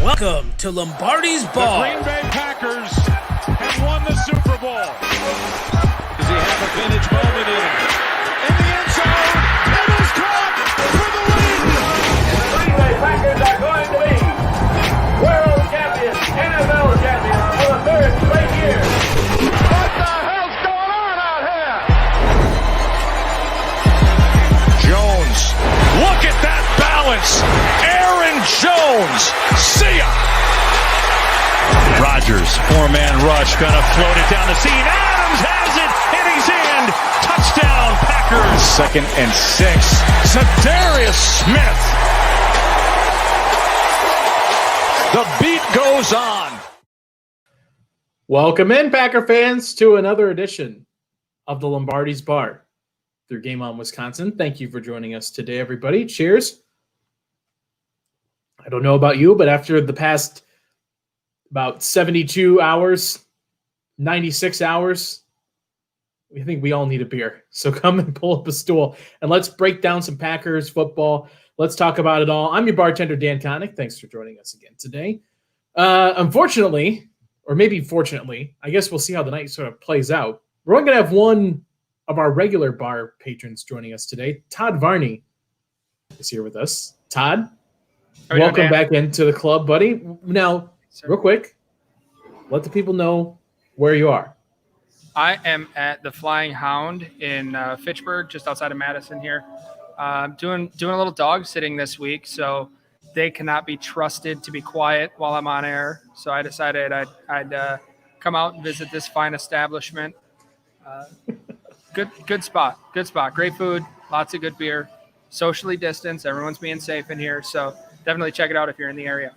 Welcome to Lombardi's Ball. The Green Bay Packers have won the Super Bowl. Does he have a vintage moment in the end zone? It is caught for the win. The Green Bay Packers are going to be world champions, NFL champions for the third straight year. What the hell's going on out here? Jones, look at that balance. Aaron Jones, see ya. Rodgers, four-man rush, gonna float it down the seam. Adams has it, and he's in. Touchdown, Packers. 2nd and 6. Zadarius Smith. The beat goes on. Welcome in, Packer fans, to another edition of the Lombardi's Bar through Game On Wisconsin. Thank you for joining us today, everybody. Cheers. I don't know about you, but after the past about 72 hours, 96 hours, I think we all need a beer. So come and pull up a stool and let's break down some Packers football. Let's talk about it all. I'm your bartender, Dan Connick. Thanks for joining us again today. Unfortunately, or maybe fortunately, I guess we'll see how the night sort of plays out. We're only going to have one of our regular bar patrons joining us today. Todd Varney is here with us. Todd, welcome back into the club, buddy. Now, real quick, let the people know where you are. I am at the Flying Hound in Fitchburg, just outside of Madison here. Doing a little dog sitting this week, so they cannot be trusted to be quiet while I'm on air. So I decided I'd come out and visit this fine establishment. Good spot. Great food, lots of good beer, socially distanced. Everyone's being safe in here, so definitely check it out if you're in the area.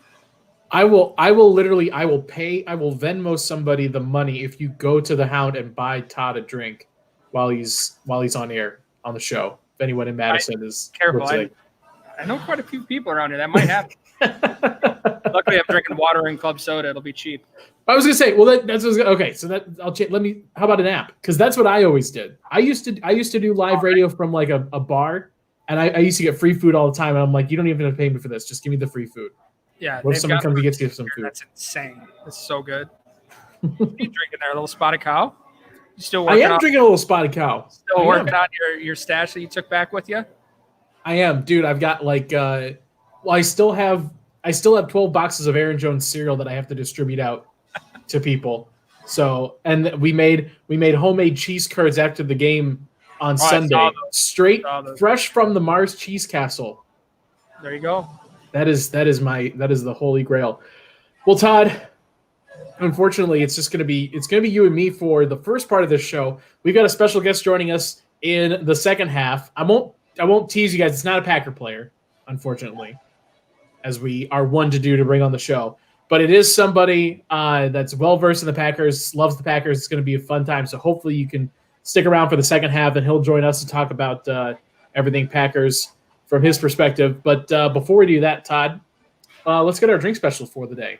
I will Venmo somebody the money if you go to the Hound and buy Todd a drink while he's on air on the show. If anyone in Madison is careful, I know quite a few people around here. That might happen. Luckily, I'm drinking water and club soda. It'll be cheap. I was gonna say, well, that's okay. So that I'll change. How about an app? Because that's what I always did. I used to do live radio from like a bar, and I used to get free food all the time. And I'm like, you don't even have to pay me for this. Just give me the free food. Yeah, what if someone comes and gets you some food? That's insane. It's so good. You drinking there, a little Spotted Cow? You still working? I am drinking a little Spotted Cow. Still working on your stash that you took back with you? I am, dude. I've got like, I still have 12 boxes of Aaron Jones cereal that I have to distribute out to people. So, and we made homemade cheese curds after the game on Sunday, straight fresh from the Mars Cheese Castle. There you go. That is the holy grail. Well, Todd, unfortunately, it's going to be you and me for the first part of this show. We've got a special guest joining us in the second half. I won't tease you guys. It's not a Packer player, unfortunately, as we are one to do to bring on the show. But it is somebody that's well versed in the Packers, loves the Packers. It's going to be a fun time. So hopefully you can stick around for the second half, and he'll join us to talk about everything Packers from his perspective. But before we do that, Todd, let's get our drink special for the day.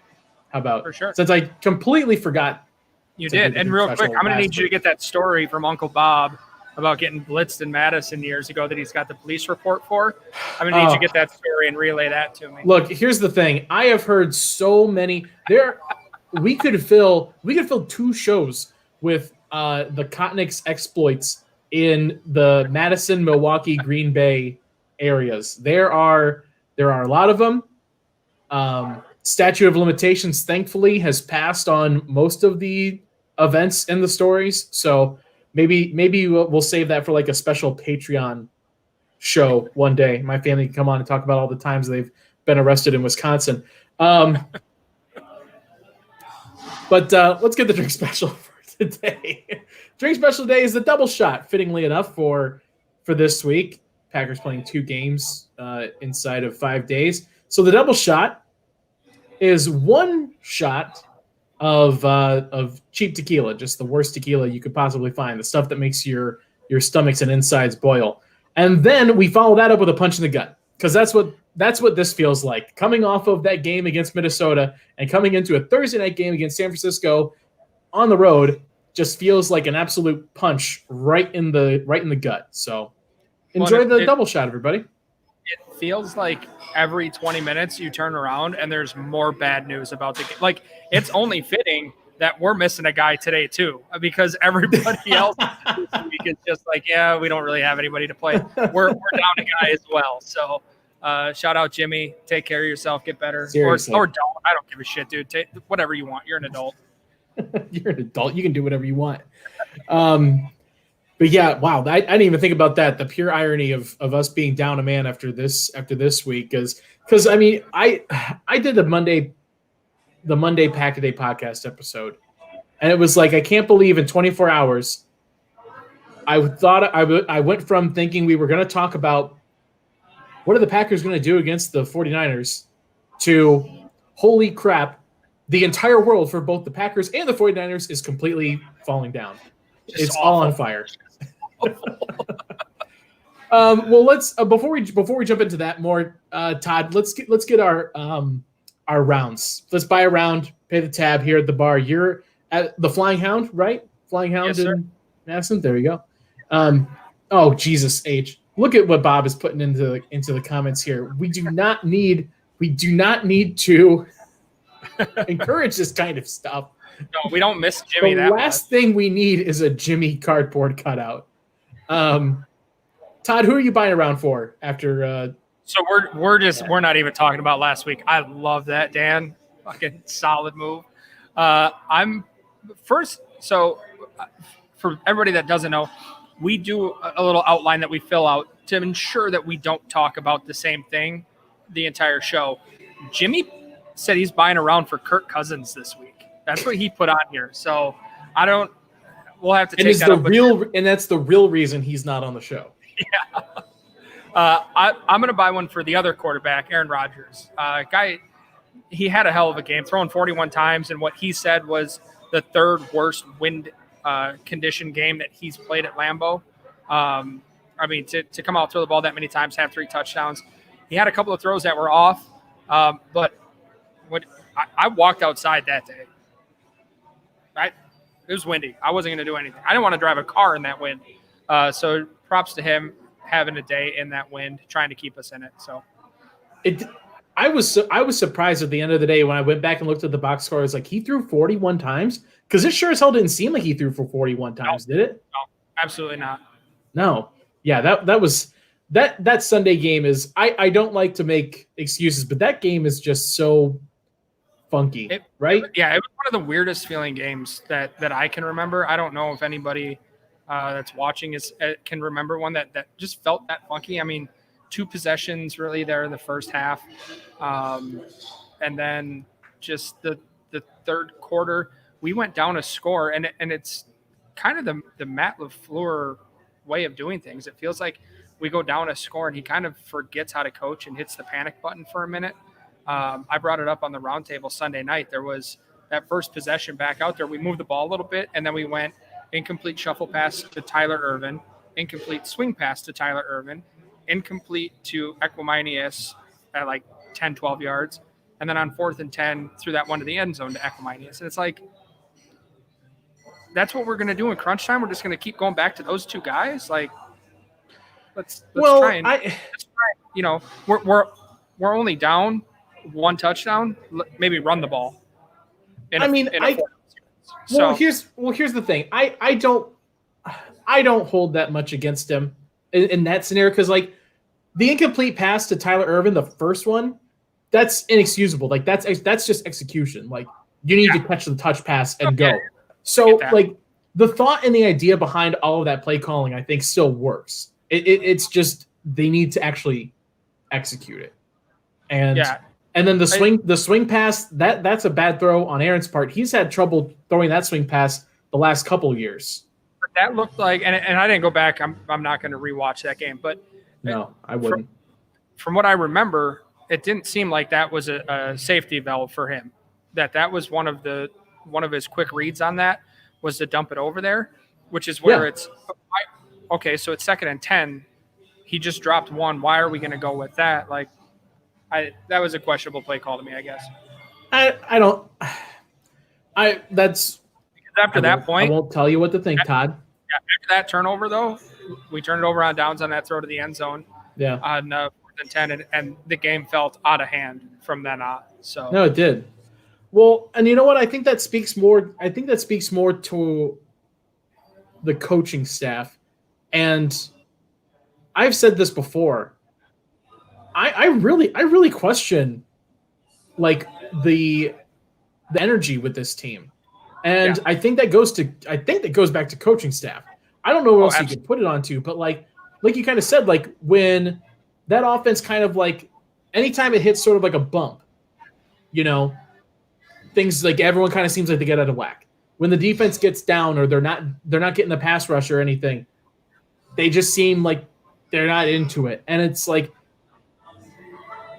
How about? For sure. Since I completely forgot. You did. And real quick, I'm going to need you to get that story from Uncle Bob about getting blitzed in Madison years ago that he's got the police report for. I'm going to need you to get that story and relay that to me. Look, here's the thing. I have heard so many. We could fill 2 shows with the Kotnick's exploits in the Madison, Milwaukee, Green Bay areas. There are a lot of them. Statute of limitations, thankfully, has passed on most of the events in the stories. So maybe we'll save that for like a special Patreon show one day. My family can come on and talk about all the times they've been arrested in Wisconsin. But let's get the drink special for today. Drink special today is the double shot, fittingly enough for this week. Packers playing 2 games inside of 5 days. So the double shot is 1 shot of cheap tequila, just the worst tequila you could possibly find, the stuff that makes your stomachs and insides boil. And then we follow that up with a punch in the gut, because that's what this feels like. Coming off of that game against Minnesota and coming into a Thursday night game against San Francisco on the road just feels like an absolute punch right in the gut. So enjoy the double shot, everybody. It feels like every 20 minutes you turn around and there's more bad news about the game. Like, it's only fitting that we're missing a guy today too, because everybody else this week is just like, yeah, we don't really have anybody to play. We're down a guy as well. So shout out Jimmy. Take care of yourself. Get better. Or don't. I don't give a shit, dude. Take whatever you want. You're an adult. You're an adult. You can do whatever you want. But yeah, wow. I didn't even think about that. The pure irony of us being down a man after this week, because I mean, I did the Monday Pack a Day podcast episode, and it was like, I can't believe in 24 hours, I thought I went from thinking we were going to talk about what are the Packers going to do against the 49ers to holy crap, the entire world for both the Packers and the 49ers is completely falling down. It's all on fire. Well, let's before we jump into that more, Todd, let's get our rounds. Let's buy a round, pay the tab here at the bar. You're at the Flying Hound, right? Flying Hound in Madison. There you go. Oh Jesus H. Look at what Bob is putting into the comments here. We do not need to encourage this kind of stuff. No, we don't miss Jimmy. The last thing we need is a Jimmy cardboard cutout. Todd, who are you buying around for after? So we're not even talking about last week. I love that, Dan. Fucking solid move. I'm first. So for everybody that doesn't know, we do a little outline that we fill out to ensure that we don't talk about the same thing the entire show. Jimmy said he's buying around for Kirk Cousins this week. That's what he put on here. So we'll have to take that up. And that's the real reason he's not on the show. Yeah. I'm going to buy one for the other quarterback, Aaron Rodgers. Guy, he had a hell of a game, throwing 41 times, and what he said was the third worst wind condition game that he's played at Lambeau. I mean, to come out, throw the ball that many times, have 3 touchdowns. He had a couple of throws that were off, but I walked outside that day. It was windy. I wasn't going to do anything. I didn't want to drive a car in that wind. So props to him having a day in that wind, trying to keep us in it. So I was surprised at the end of the day when I went back and looked at the box score. I was like, he threw 41 times? Because it sure as hell didn't seem like he threw for 41 times, did it? No, absolutely not. No. Yeah, that Sunday game is I don't like to make excuses, but that game is just so funky, right? Yeah, it was one of the weirdest feeling games that I can remember. I don't know if anybody that's watching can remember one that just felt that funky. I mean, 2 possessions really there in the first half, and then just the third quarter we went down a score, and it's kind of the Matt LaFleur way of doing things. It feels like we go down a score and he kind of forgets how to coach and hits the panic button for a minute. I brought it up on the roundtable Sunday night. There was that first possession back out there. We moved the ball a little bit, and then we went incomplete shuffle pass to Tyler Ervin, incomplete swing pass to Tyler Ervin, incomplete to Equimanius at like 10, 12 yards, and then on 4th and 10 threw that one to the end zone to Equimanius. And it's like, that's what we're going to do in crunch time? We're just going to keep going back to those 2 guys? Like, let's try and you know, we're only down 1 touchdown. Maybe run the ball. Here's the thing. I don't hold that much against him in that scenario, because like the incomplete pass to Tyler Ervin, the first one, that's inexcusable. Like that's just execution. Like you need to catch the touch pass and go. So like the thought and the idea behind all of that play calling, I think, still works. It's just they need to actually execute it. And then the swing pass, that's a bad throw on Aaron's part. He's had trouble throwing that swing pass the last couple of years. But that looked like, and I didn't go back. I'm not going to rewatch that game, but no, I wouldn't. From what I remember, it didn't seem like that was a safety valve for him. That was one of his quick reads on that was to dump it over there, which is where it's okay. So it's 2nd and 10. He just dropped 1. Why are we going to go with that? Like, that was a questionable play call to me, I guess. That point, I won't tell you what to think, Todd. After that turnover, though, we turned it over on downs on that throw to the end zone. Yeah. On 4th than 10, and the game felt out of hand from then on. So No, it did. Well, and you know what? I think that speaks more. I think that speaks more to the coaching staff. And I've said this before. I really question like the energy with this team. And I think that goes back to coaching staff. I don't know what else you could put it onto, but like you kind of said, like when that offense kind of like anytime it hits sort of like a bump, you know, things like everyone kind of seems like they get out of whack. When the defense gets down or they're not getting the pass rush or anything, they just seem like they're not into it. And it's like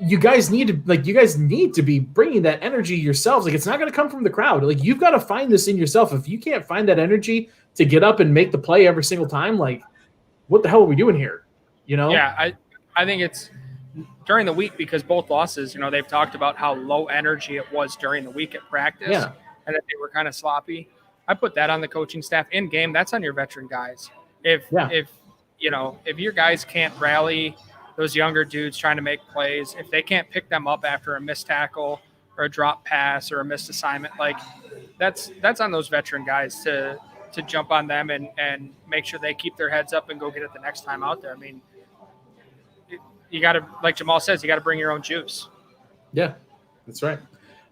you guys need to be bringing that energy yourselves. Like it's not going to come from the crowd. Like you've got to find this in yourself. If you can't find that energy to get up and make the play every single time, like what the hell are we doing here? You know? Yeah, I think it's during the week because both losses, you know, they've talked about how low energy it was during the week at practice and that they were kind of sloppy. I put that on the coaching staff in game. That's on your veteran guys. If your guys can't rally those younger dudes trying to make plays, if they can't pick them up after a missed tackle or a drop pass or a missed assignment, like that's on those veteran guys to jump on them and make sure they keep their heads up and go get it the next time out there. I mean, you got to, like Jamal says, you got to bring your own juice. Yeah, that's right.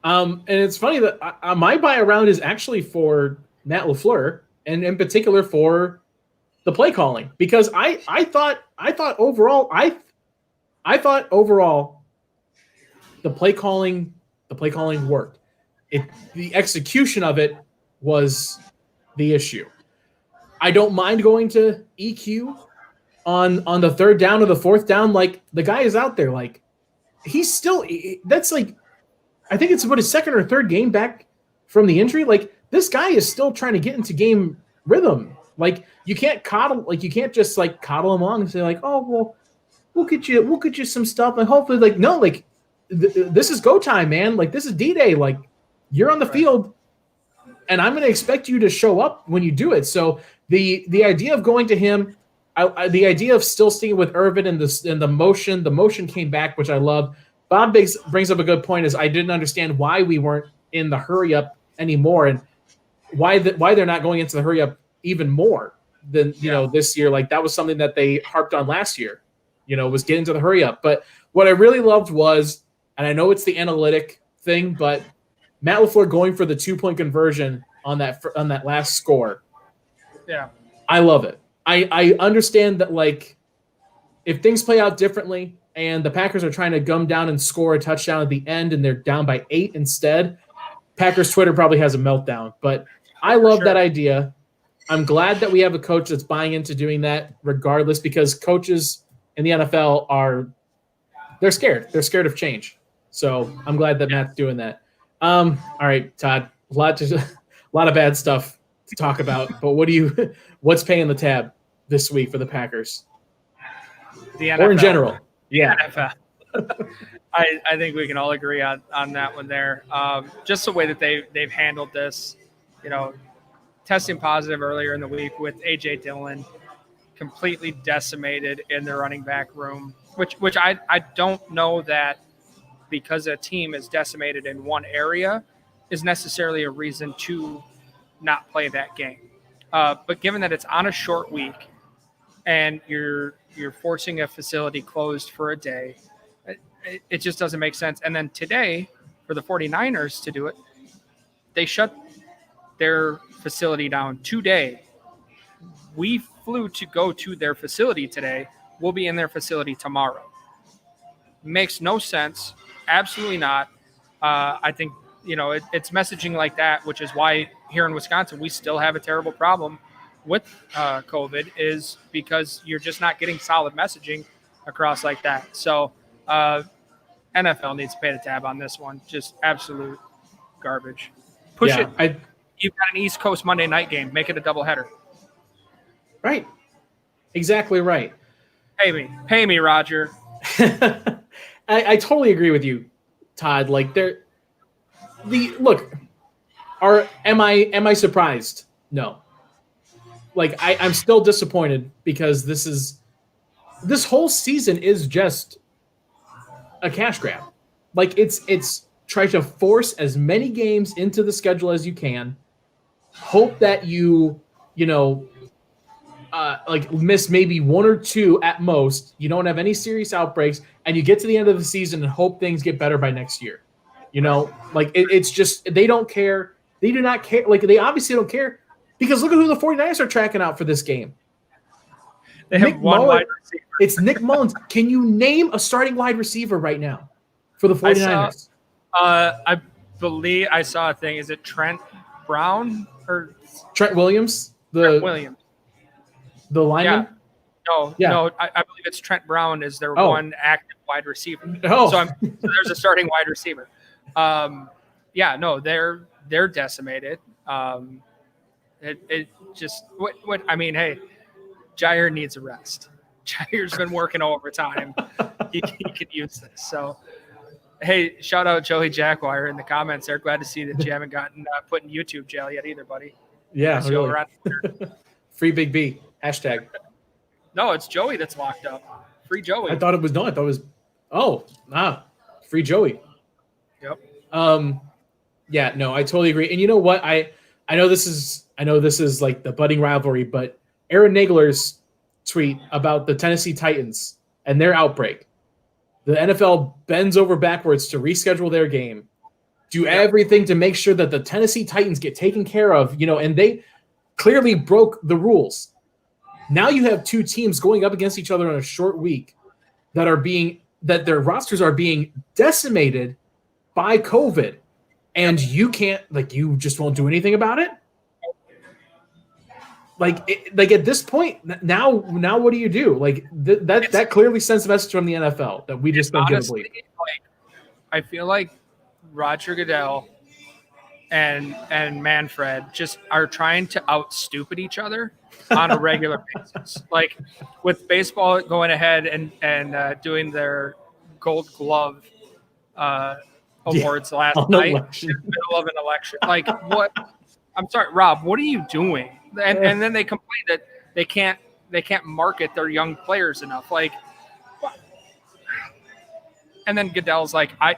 And it's funny that my buy around is actually for Matt LaFleur and in particular for the play calling, because I thought overall the play calling worked. The execution of it was the issue. I don't mind going to EQ on the third down or the fourth down. Like the guy is out there, like he's still. That's like, I think it's about his second or third game back from the injury. Like this guy is still trying to get into game rhythm. Like you can't just like coddle him along and say like, oh well, we'll get you some stuff and hopefully like no, like this is go time, man. Like this is D-Day. Like you're on the field, and I'm going to expect you to show up when you do it. So the idea of going to him, the idea of still sticking with Irvin and the motion came back, which I love. Bob brings up a good point. Is I didn't understand why we weren't in the hurry up anymore, and why they're not going into the hurry up even more than this year. Like that was something that they harped on last year. Was getting to the hurry up. But what I really loved was, and I know it's the analytic thing, but Matt LaFleur going for the 2-point conversion on that last score. Yeah, I love it. I understand that like if things play out differently and the Packers are trying to gum down and score a touchdown at the end and they're down by 8 instead, Packers Twitter probably has a meltdown. But I love that idea. I'm glad that we have a coach that's buying into doing that regardless, because coaches in the NFL they're scared. They're scared of change. So I'm glad that Matt's doing that. All right, Todd, a lot of bad stuff to talk about, but what's paying the tab this week for the Packers? The NFL. Or in general. Yeah. NFL. I think we can all agree on that one there. Just the way that they've handled this, testing positive earlier in the week with A.J. Dillon, completely decimated in their running back room, which I don't know that because a team is decimated in one area is necessarily a reason to not play that game. But given that it's on a short week and you're forcing a facility closed for a day, it just doesn't make sense. And then today, for the 49ers to do it, they shut their facility down today. We flew to go to their facility today. We'll be in their facility tomorrow. Makes no sense. Absolutely not. I think, it's messaging like that, which is why here in Wisconsin, we still have a terrible problem with COVID, is because you're just not getting solid messaging across like that. So NFL needs to pay the tab on this one. Just absolute garbage. Push it. You've got an East Coast Monday night game. Make it a doubleheader. Right. Exactly right. Pay me, Roger. I totally agree with you, Todd. Like am I surprised? No. Like I'm still disappointed because this whole season is just a cash grab. Like it's try to force as many games into the schedule as you can. Hope that you like miss maybe one or two at most. You don't have any serious outbreaks, and you get to the end of the season and hope things get better by next year. Like it's just they don't care. They do not care. Like they obviously don't care because look at who the 49ers are tracking out for this game. They have one wide receiver. It's Nick Mullens. Can you name a starting wide receiver right now for the 49ers? I believe I saw a thing. Is it Trent Brown or Trent Williams? Trent Williams. The lineman? No, I believe it's Trent Brown is their one active wide receiver. Oh. So there's a starting wide receiver. They're decimated. It just what I mean, hey, Jair needs a rest. Jair's been working overtime. He could use this. So, hey, shout out Joey Jackwire in the comments there. Glad to see that you haven't gotten put in YouTube jail yet either, buddy. Yeah, so really. Free Big B. Hashtag. No, it's Joey that's locked up. Free Joey. I thought it was free Joey. Yep. Yeah, no, I totally agree. And you know what? I know this is like the budding rivalry, but Aaron Nagler's tweet about the Tennessee Titans and their outbreak. The NFL bends over backwards to reschedule their game, do everything to make sure that the Tennessee Titans get taken care of, and they clearly broke the rules. Now you have two teams going up against each other on a short week that their rosters are being decimated by COVID, and you just won't do anything about it. Like at this point, now what do you do? Like that clearly sends a message from the NFL that we just don't get a bleed. I feel like Roger Goodell and Manfred just are trying to out-stupid each other on a regular basis. Like with baseball going ahead and doing their Gold Glove awards last night in the middle of an election. Like what? I'm sorry, Rob. What are you doing? And then they complain that they can't market their young players enough. Like, what? And then Goodell's like, I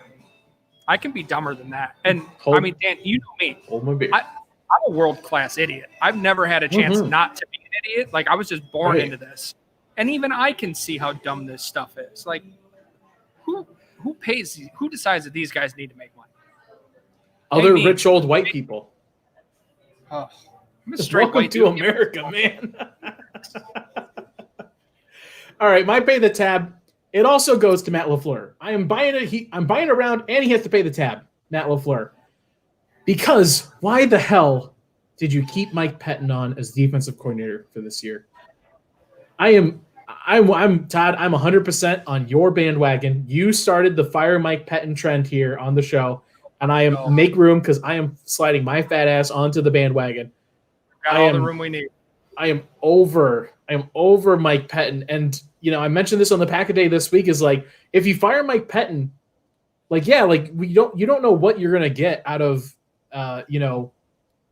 can be dumber than that. And I mean, Dan, you know me. Hold my beer. I'm a world-class idiot. I've never had a chance not to be an idiot. Like I was just born into this. And even I can see how dumb this stuff is. Like who decides that these guys need to make money? Other rich old white people. Oh, I'm a straight Welcome to America, man. All right, my pay the tab. It also goes to Matt LaFleur. I'm buying around, and he has to pay the tab, Matt LaFleur. Because why the hell did you keep Mike Pettin on as defensive coordinator for this year? I'm Todd. I'm 100% on your bandwagon. You started the fire Mike Pettin trend here on the show, and I am make room because I am sliding my fat ass onto the bandwagon. Got all the room we need. I am over Mike Pettin, and I mentioned this on the Pack a Day this week. Is like if you fire Mike Pettin, you don't know what you're gonna get out of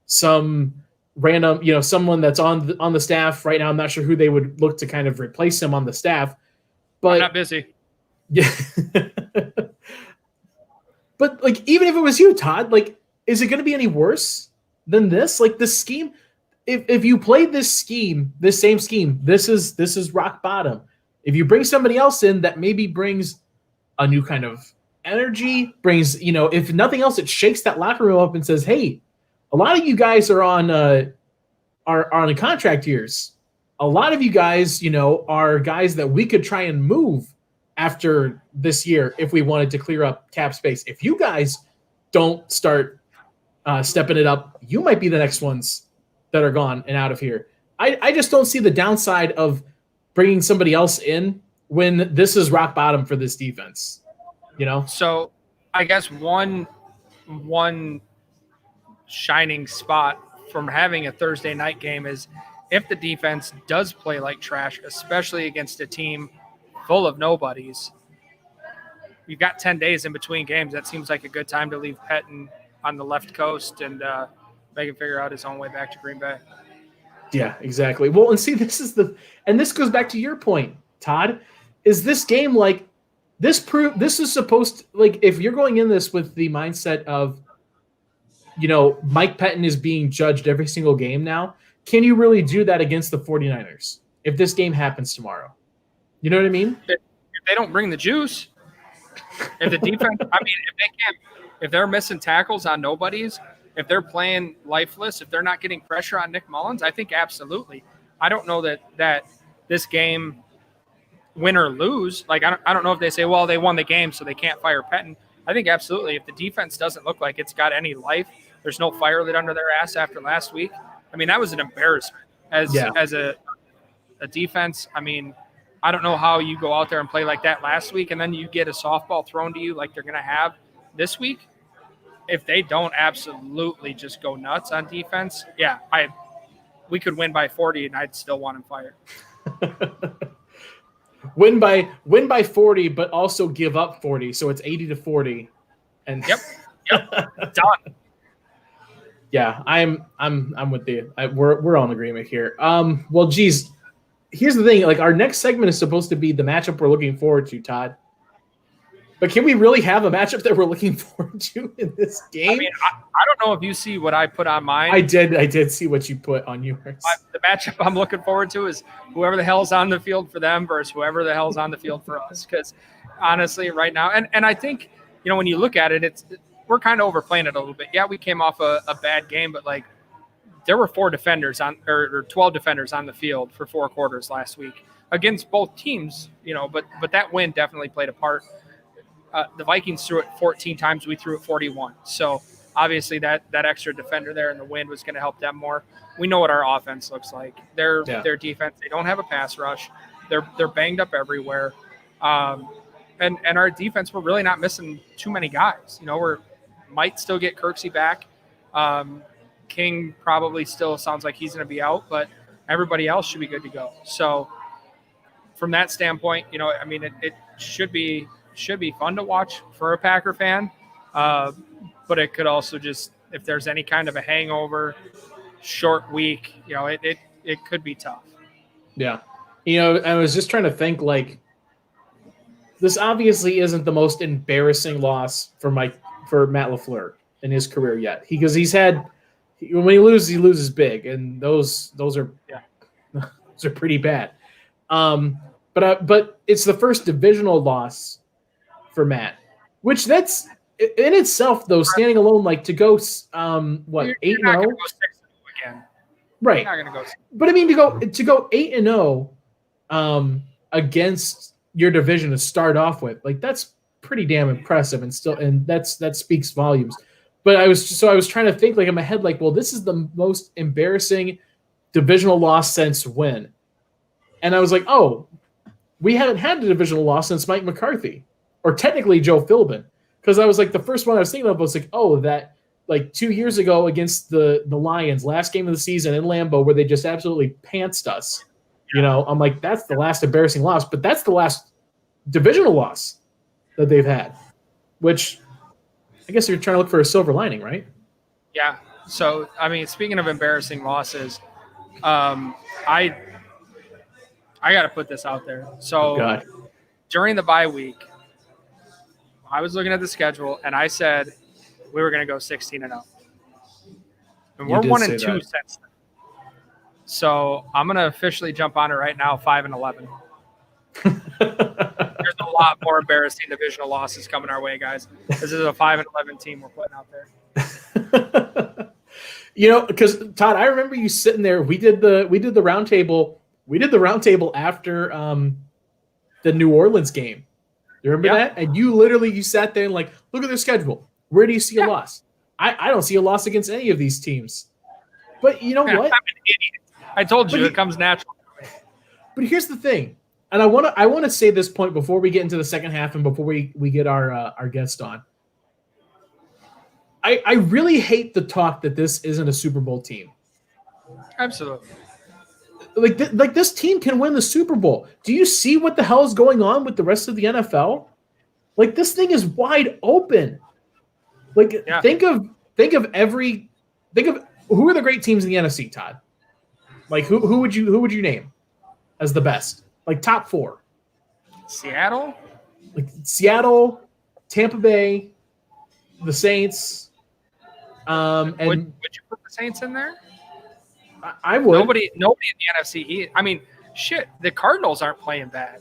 some random someone that's on the staff right now. I'm not sure who they would look to kind of replace him on the staff, but I'm not busy. Yeah, but like even if it was you, Todd, like is it gonna be any worse than this? Like the scheme. If you played this same scheme, this is rock bottom. If you bring somebody else in that maybe brings a new kind of energy, brings if nothing else, it shakes that locker room up and says, "Hey, a lot of you guys are on contract years. A lot of you guys, are guys that we could try and move after this year if we wanted to clear up cap space. If you guys don't start stepping it up, you might be the next ones that are gone and out of here." I just don't see the downside of bringing somebody else in when this is rock bottom for this defense, So I guess one shining spot from having a Thursday night game is if the defense does play like trash, especially against a team full of nobodies. You've got 10 days in between games. That seems like a good time to leave Pettin on the left coast and make him figure out his own way back to Green Bay. Yeah, exactly. Well, and see, this goes back to your point, Todd. Is this game like This is supposed to, like, if you're going in this with the mindset of, Mike Pettin is being judged every single game now, can you really do that against the 49ers if this game happens tomorrow? You know what I mean? If they don't bring the juice, if the defense, if they're missing tackles on nobodies, if they're playing lifeless, if they're not getting pressure on Nick Mullens, I think absolutely. I don't know that this game, win or lose, like I don't know if they say, well, they won the game, so they can't fire Pettin. I think absolutely. If the defense doesn't look like it's got any life, there's no fire lit under their ass after last week. I mean, that was an embarrassment as a defense. I mean, I don't know how you go out there and play like that last week, and then you get a softball thrown to you like they're going to have this week. If they don't absolutely just go nuts on defense, we could win by 40, and I'd still want him fired. Win by 40, but also give up 40, so it's 80-40. And yep, done. Yeah, I'm with you. We're all in agreement here. Well, geez, here's the thing. Like, our next segment is supposed to be the matchup we're looking forward to, Todd. But can we really have a matchup that we're looking forward to in this game? I mean, I don't know if you see what I put on mine. I did see what you put on yours. The matchup I'm looking forward to is whoever the hell's on the field for them versus whoever the hell's on the field for us. Because honestly, right now, and I think, when you look at it, we're kind of overplaying it a little bit. Yeah, we came off a bad game, but like there were 4 defenders or 12 defenders on the field for 4 quarters last week against both teams. But that win definitely played a part. The Vikings threw it 14 times. We threw it 41. So obviously that extra defender there in the wind was going to help them more. We know what our offense looks like. Their defense, they don't have a pass rush. They're banged up everywhere. And our defense, we're really not missing too many guys. We might still get Kirksey back. King probably still sounds like he's going to be out, but everybody else should be good to go. So from that standpoint, it should be fun to watch for a Packer fan, but it could also just, if there's any kind of a hangover, short week, it could be tough. Yeah. I was just trying to think, like, this obviously isn't the most embarrassing loss for Matt LaFleur in his career yet. Because he's had, when he loses big, and those are those are pretty bad. But it's the first divisional loss for Matt, which that's in itself, though, standing alone, like, to go 8-0 again, right? You're not gonna go. But I mean, to go 8-0 against your division to start off with, like, that's pretty damn impressive, and that speaks volumes. But I was trying to think, like, in my head, like, well, this is the most embarrassing divisional loss since when? And I was like, oh, we haven't had a divisional loss since Mike McCarthy, or technically Joe Philbin, because I was like, the first one I was thinking of was like, oh, that, like, 2 years ago against the Lions, last game of the season in Lambeau, where they just absolutely pantsed us. I'm like, that's the last embarrassing loss, but that's the last divisional loss that they've had, which I guess you're trying to look for a silver lining, right? Yeah. So, I mean, speaking of embarrassing losses, I got to put this out there. So during the bye week, I was looking at the schedule, and I said we were going to go 16-0. And we're 1-2 since then. So I'm going to officially jump on it right now, 5-11. There's a lot more embarrassing divisional losses coming our way, guys. This is a 5-11 team we're putting out there. Because Todd, I remember you sitting there. We did the roundtable. We did the roundtable after the New Orleans game. You remember that? And you sat there and, like, look at their schedule. Where do you see a loss? I don't see a loss against any of these teams. But you know what? I'm an idiot. I told you it comes natural. But here's the thing, and I want to say this point before we get into the second half and before we get our guest on. I really hate the talk that this isn't a Super Bowl team. Absolutely. Like this team can win the Super Bowl. Do you see what the hell is going on with the rest of the NFL? Like, this thing is wide open. Like, think of who are the great teams in the NFC, Todd? Like, who would you name as the best? Like, top 4? Seattle? like Seattle, Tampa Bay, the Saints. And would you put the Saints in there? I would. Nobody in the NFC. I mean, shit, the Cardinals aren't playing bad.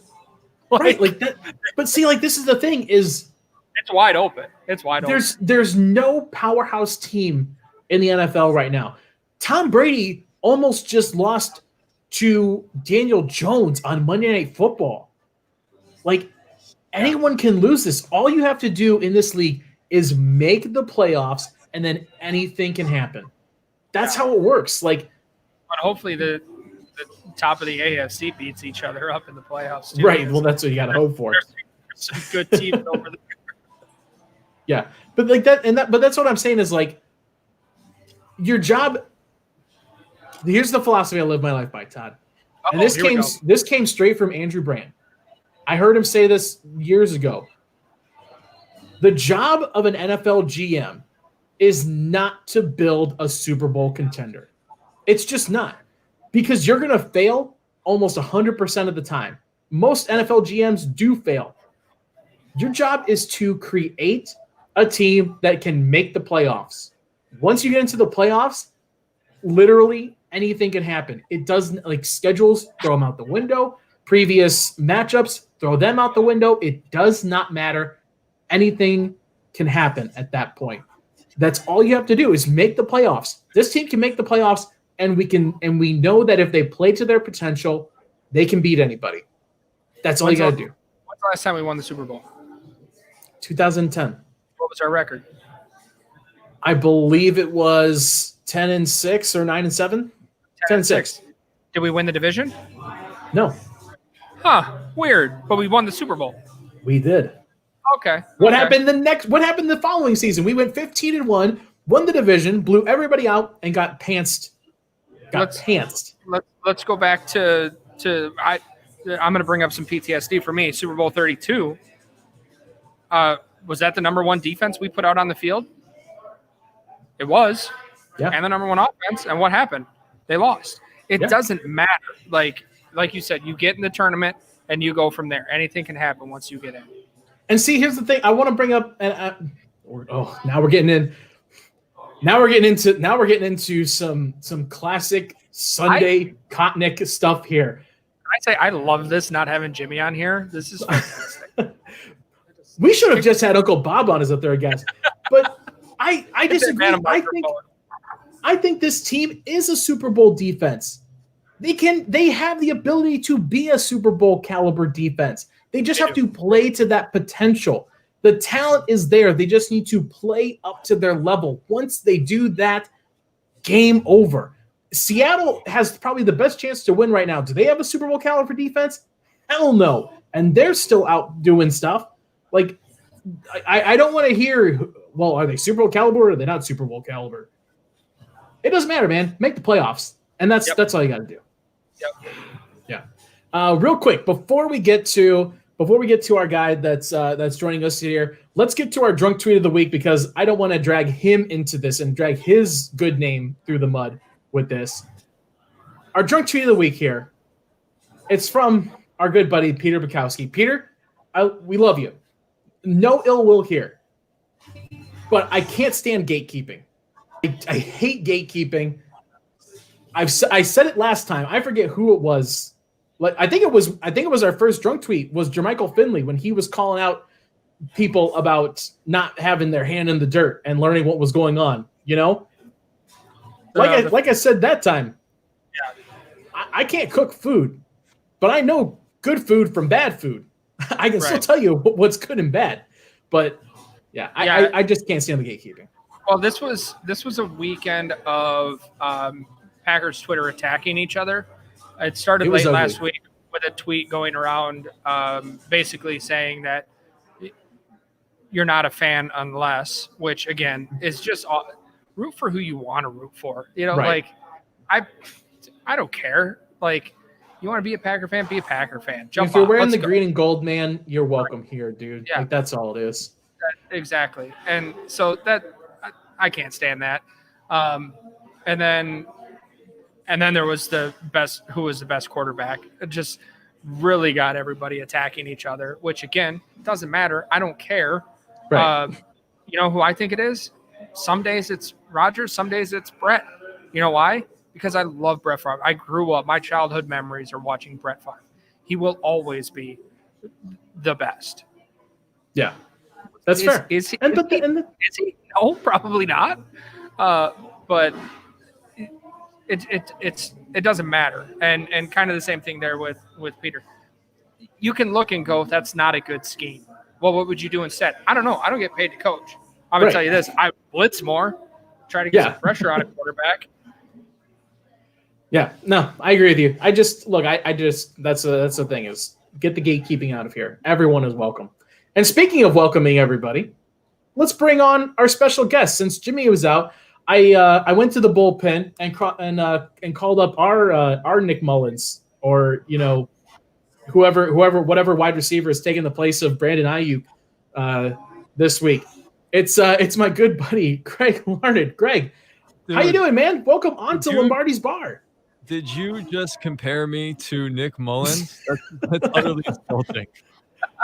Right, like that. But see, like this is the thing is it's wide open. It's wide open. There's no powerhouse team in the NFL right now. Tom Brady almost just lost to Daniel Jones on Monday Night Football. Like anyone can lose this. All you have to do in this league is make the playoffs, and then anything can happen. That's how it works. Like, but hopefully the top of the AFC beats each other up in the playoffs too. Right. Well, that's what you got to hope for. There's some good teams over there. Yeah, but like that, but that's what I'm saying is like your job. Here's the philosophy I live my life by, Todd. And this came straight from Andrew Brand. I heard him say this years ago. The job of an NFL GM is not to build a Super Bowl contender. It's just not. Because you're going to fail almost 100% of the time. Most NFL GMs do fail. Your job is to create a team that can make the playoffs. Once you get into the playoffs, literally anything can happen. It doesn't, like schedules, throw them out the window. Previous matchups, throw them out the window. It does not matter. Anything can happen at that point. That's all you have to do is make the playoffs. This team can make the playoffs, and we know that if they play to their potential, they can beat anybody. That's all you got to do. When's the last time we won the Super Bowl? 2010. What was our record? I believe it was 10-6 or 9-7. 10-6. Did we win the division? No. Huh. Weird. But we won the Super Bowl. We did. Okay. What happened the following season? We went 15-1, won the division, blew everybody out, and got pantsed. Let's go back to I'm going to bring up some PTSD for me. Super Bowl 32. Was that the number one defense we put out on the field? It was. Yeah. And the number one offense. And what happened? They lost. It doesn't matter. Like you said, you get in the tournament and you go from there. Anything can happen once you get in. And see, here's the thing. I want to bring up. Now we're getting into some classic Sunday Kotnick stuff here. I say I love this not having Jimmy on here. This is fantastic. We should have just had Uncle Bob on as a third guest. But I disagree. I think this team is a Super Bowl defense. They have the ability to be a Super Bowl caliber defense. They just have to play to that potential. The talent is there. They just need to play up to their level. Once they do that, game over. Seattle has probably the best chance to win right now. Do they have a Super Bowl caliber defense? Hell no. And they're still out doing stuff. Like, I don't want to hear, well, are they Super Bowl caliber or are they not Super Bowl caliber? It doesn't matter, man. Make the playoffs. And that's all you got to do. Yep. Yeah. Real quick, before we get to our guy that's joining us here, let's get to our drunk tweet of the week because I don't want to drag him into this and drag his good name through the mud with this. Our drunk tweet of the week here. It's from our good buddy Peter Bukowski. Peter, we love you. No ill will here. But I can't stand gatekeeping. I hate gatekeeping. I said it last time. I forget who it was. Like I think it was our first drunk tweet was Jermichael Finley when he was calling out people about not having their hand in the dirt and learning what was going on, you know? Like I said that time. Yeah. I can't cook food, but I know good food from bad food. I can still tell you what's good and bad. But I just can't stand the gatekeeping. Well, this was a weekend of Packers Twitter attacking each other. It started late last week with a tweet going around basically saying that you're not a fan unless, which again is just root for who you want to root for. You know, like I don't care. Like you want to be a Packer fan, be a Packer fan. Jump if you're wearing Let's the go. Green and gold, man, you're welcome here, dude. Yeah. Like that's all it is. Exactly. And so that I can't stand that. And then there was who was the best quarterback. Just really got everybody attacking each other, which again, doesn't matter. I don't care. Right. You know who I think it is? Some days it's Rodgers, some days it's Brett. You know why? Because I love Brett Favre. I grew up, my childhood memories are watching Brett Favre. He will always be the best. Yeah. That's fair. Is he? Is he? No, probably not. But it doesn't matter. And kind of the same thing there with Peter. You can look and go, that's not a good scheme. Well, what would you do instead? I don't know. I don't get paid to coach. I'm gonna tell you this: I blitz more, try to get some pressure on a quarterback. Yeah, no, I agree with you. I just look. I just that's the thing is get the gatekeeping out of here. Everyone is welcome. And speaking of welcoming everybody, let's bring on our special guest. Since Jimmy was out, I went to the bullpen and called up our Nick Mullens, or whatever wide receiver is taking the place of Brandon Ayuk this week. It's my good buddy Greg Larned. Greg, dude, how you doing, man? Welcome on to Lombardi's Bar. Did you just compare me to Nick Mullens? That's utterly insulting.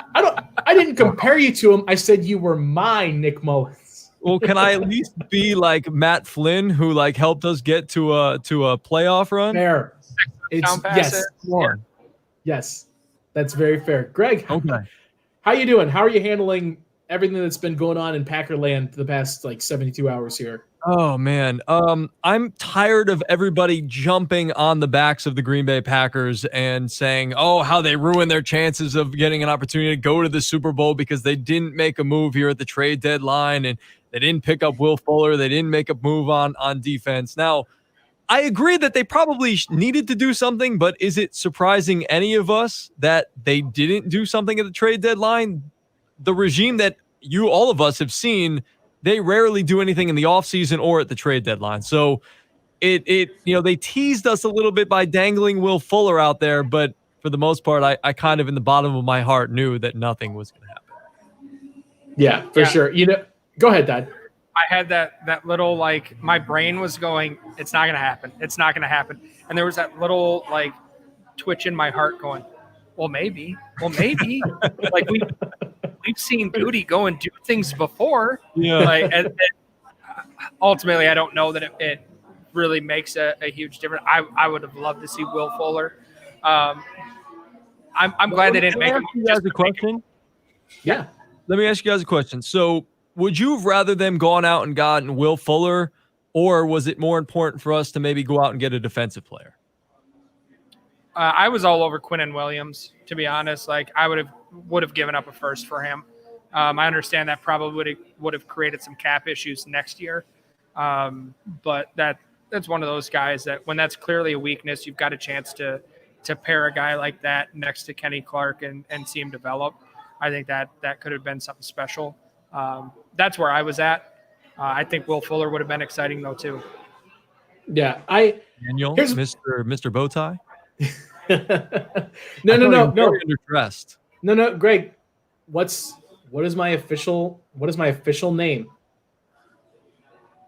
I didn't compare you to him. I said you were my Nick Mullens. Well, can I at least be like Matt Flynn, who like helped us get to a playoff run? Fair. Yes, that's very fair. Greg, okay. How you doing? How are you handling everything that's been going on in Packerland the past 72 hours here? Oh man, I'm tired of everybody jumping on the backs of the Green Bay Packers and saying, "Oh, how they ruined their chances of getting an opportunity to go to the Super Bowl because they didn't make a move here at the trade deadline and they didn't pick up Will Fuller, they didn't make a move on defense." Now, I agree that they probably needed to do something, but is it surprising any of us that they didn't do something at the trade deadline? The regime that all of us have seen, they rarely do anything in the offseason or at the trade deadline. So they teased us a little bit by dangling Will Fuller out there, but for the most part, I kind of in the bottom of my heart knew that nothing was going to happen. Yeah, for sure. Go ahead, Dad. I had that little my brain was going, it's not going to happen. It's not going to happen. And there was that little twitch in my heart going, well, maybe. We've seen Goody go and do things before. Yeah. And ultimately, I don't know that it really makes a huge difference. I would have loved to see Will Fuller. I'm glad they didn't make him. You guys a question? Yeah. Let me ask you guys a question. So, would you have rather them gone out and gotten Will Fuller, or was it more important for us to maybe go out and get a defensive player? I was all over Quinnen Williams, to be honest. I would have given up a first for him. I understand that probably would have created some cap issues next year. But that's one of those guys that when that's clearly a weakness, you've got a chance to pair a guy like that next to Kenny Clark and see him develop. I think that could have been something special. That's where I was at. I think Will Fuller would have been exciting though too. Yeah, Daniel, Mr. Bowtie. No. Underdressed. No, Greg. What is my official name?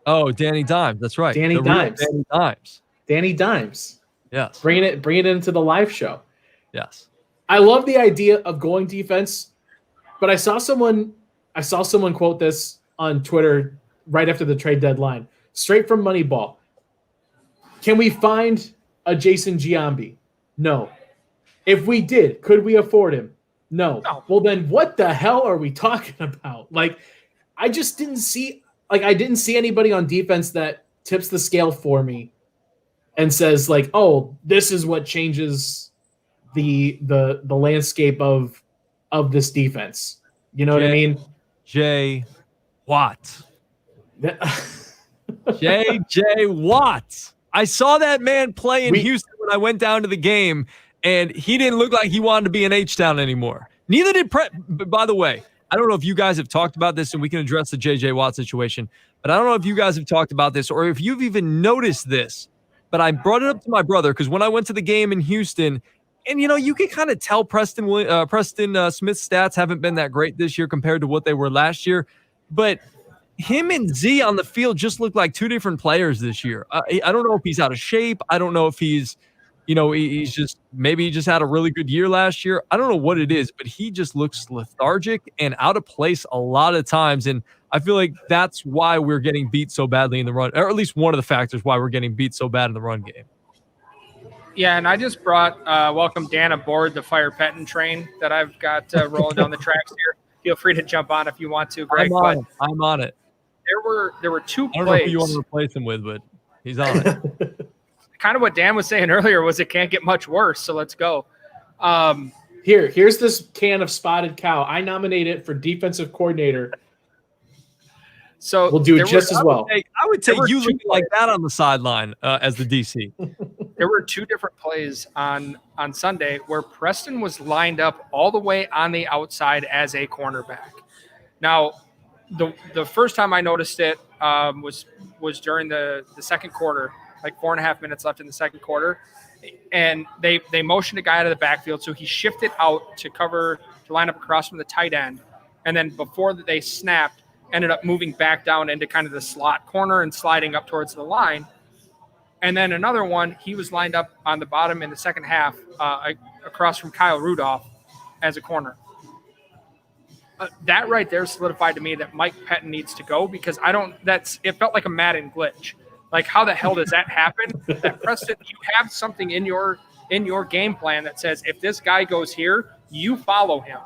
Oh, Danny Dimes. That's right. Danny Dimes. Danny Dimes. Yes. Bring it into the live show. Yes. I love the idea of going defense, but I saw someone quote this on Twitter right after the trade deadline, straight from Moneyball. Can we find a Jason Giambi? No. If we did, could we afford him? No. Well, then what the hell are we talking about? I just didn't see anybody on defense that tips the scale for me and says oh, this is what changes the landscape of this defense. You know what I mean? J. Watt. J.J. Watt. I saw that man play in Houston when I went down to the game, and he didn't look like he wanted to be in H-Town anymore. Neither did by the way, I don't know if you guys have talked about this, and we can address the J.J. Watt situation, but I don't know if you guys have talked about this or if you've even noticed this, but I brought it up to my brother because when I went to the game in Houston, and, you can kind of tell Preston Smith's stats haven't been that great this year compared to what they were last year, but him and Z on the field just look like two different players this year. I don't know if he's out of shape. I don't know if he's he's just maybe he just had a really good year last year. I don't know what it is, but he just looks lethargic and out of place a lot of times. And I feel like that's why we're getting beat so badly in the run, or at least one of the factors why we're getting beat so bad in the run game. Yeah, and I just brought welcome Dan aboard the Fire Petting train that I've got rolling down the tracks here. Feel free to jump on if you want to, Greg. I'm on it. There were two I don't plays. know who you want to replace him with, but he's on it. Kind of what Dan was saying earlier was it can't get much worse, so let's go. Here's this can of Spotted Cow. I nominate it for defensive coordinator. So we'll do it just as well. I would take you looking like that on the sideline as the DC. There were two different plays on Sunday where Preston was lined up all the way on the outside as a cornerback. Now, the first time I noticed it was during the second quarter, like 4.5 minutes left in the second quarter, and they motioned a guy out of the backfield, so he shifted out to line up across from the tight end, and then before they snapped, ended up moving back down into kind of the slot corner and sliding up towards the line. And then another one, he was lined up on the bottom in the second half across from Kyle Rudolph as a corner. That right there solidified to me that Mike Pettin needs to go because it felt like a Madden glitch. Like, how the hell does that happen? That Preston, you have something in your game plan that says if this guy goes here, you follow him.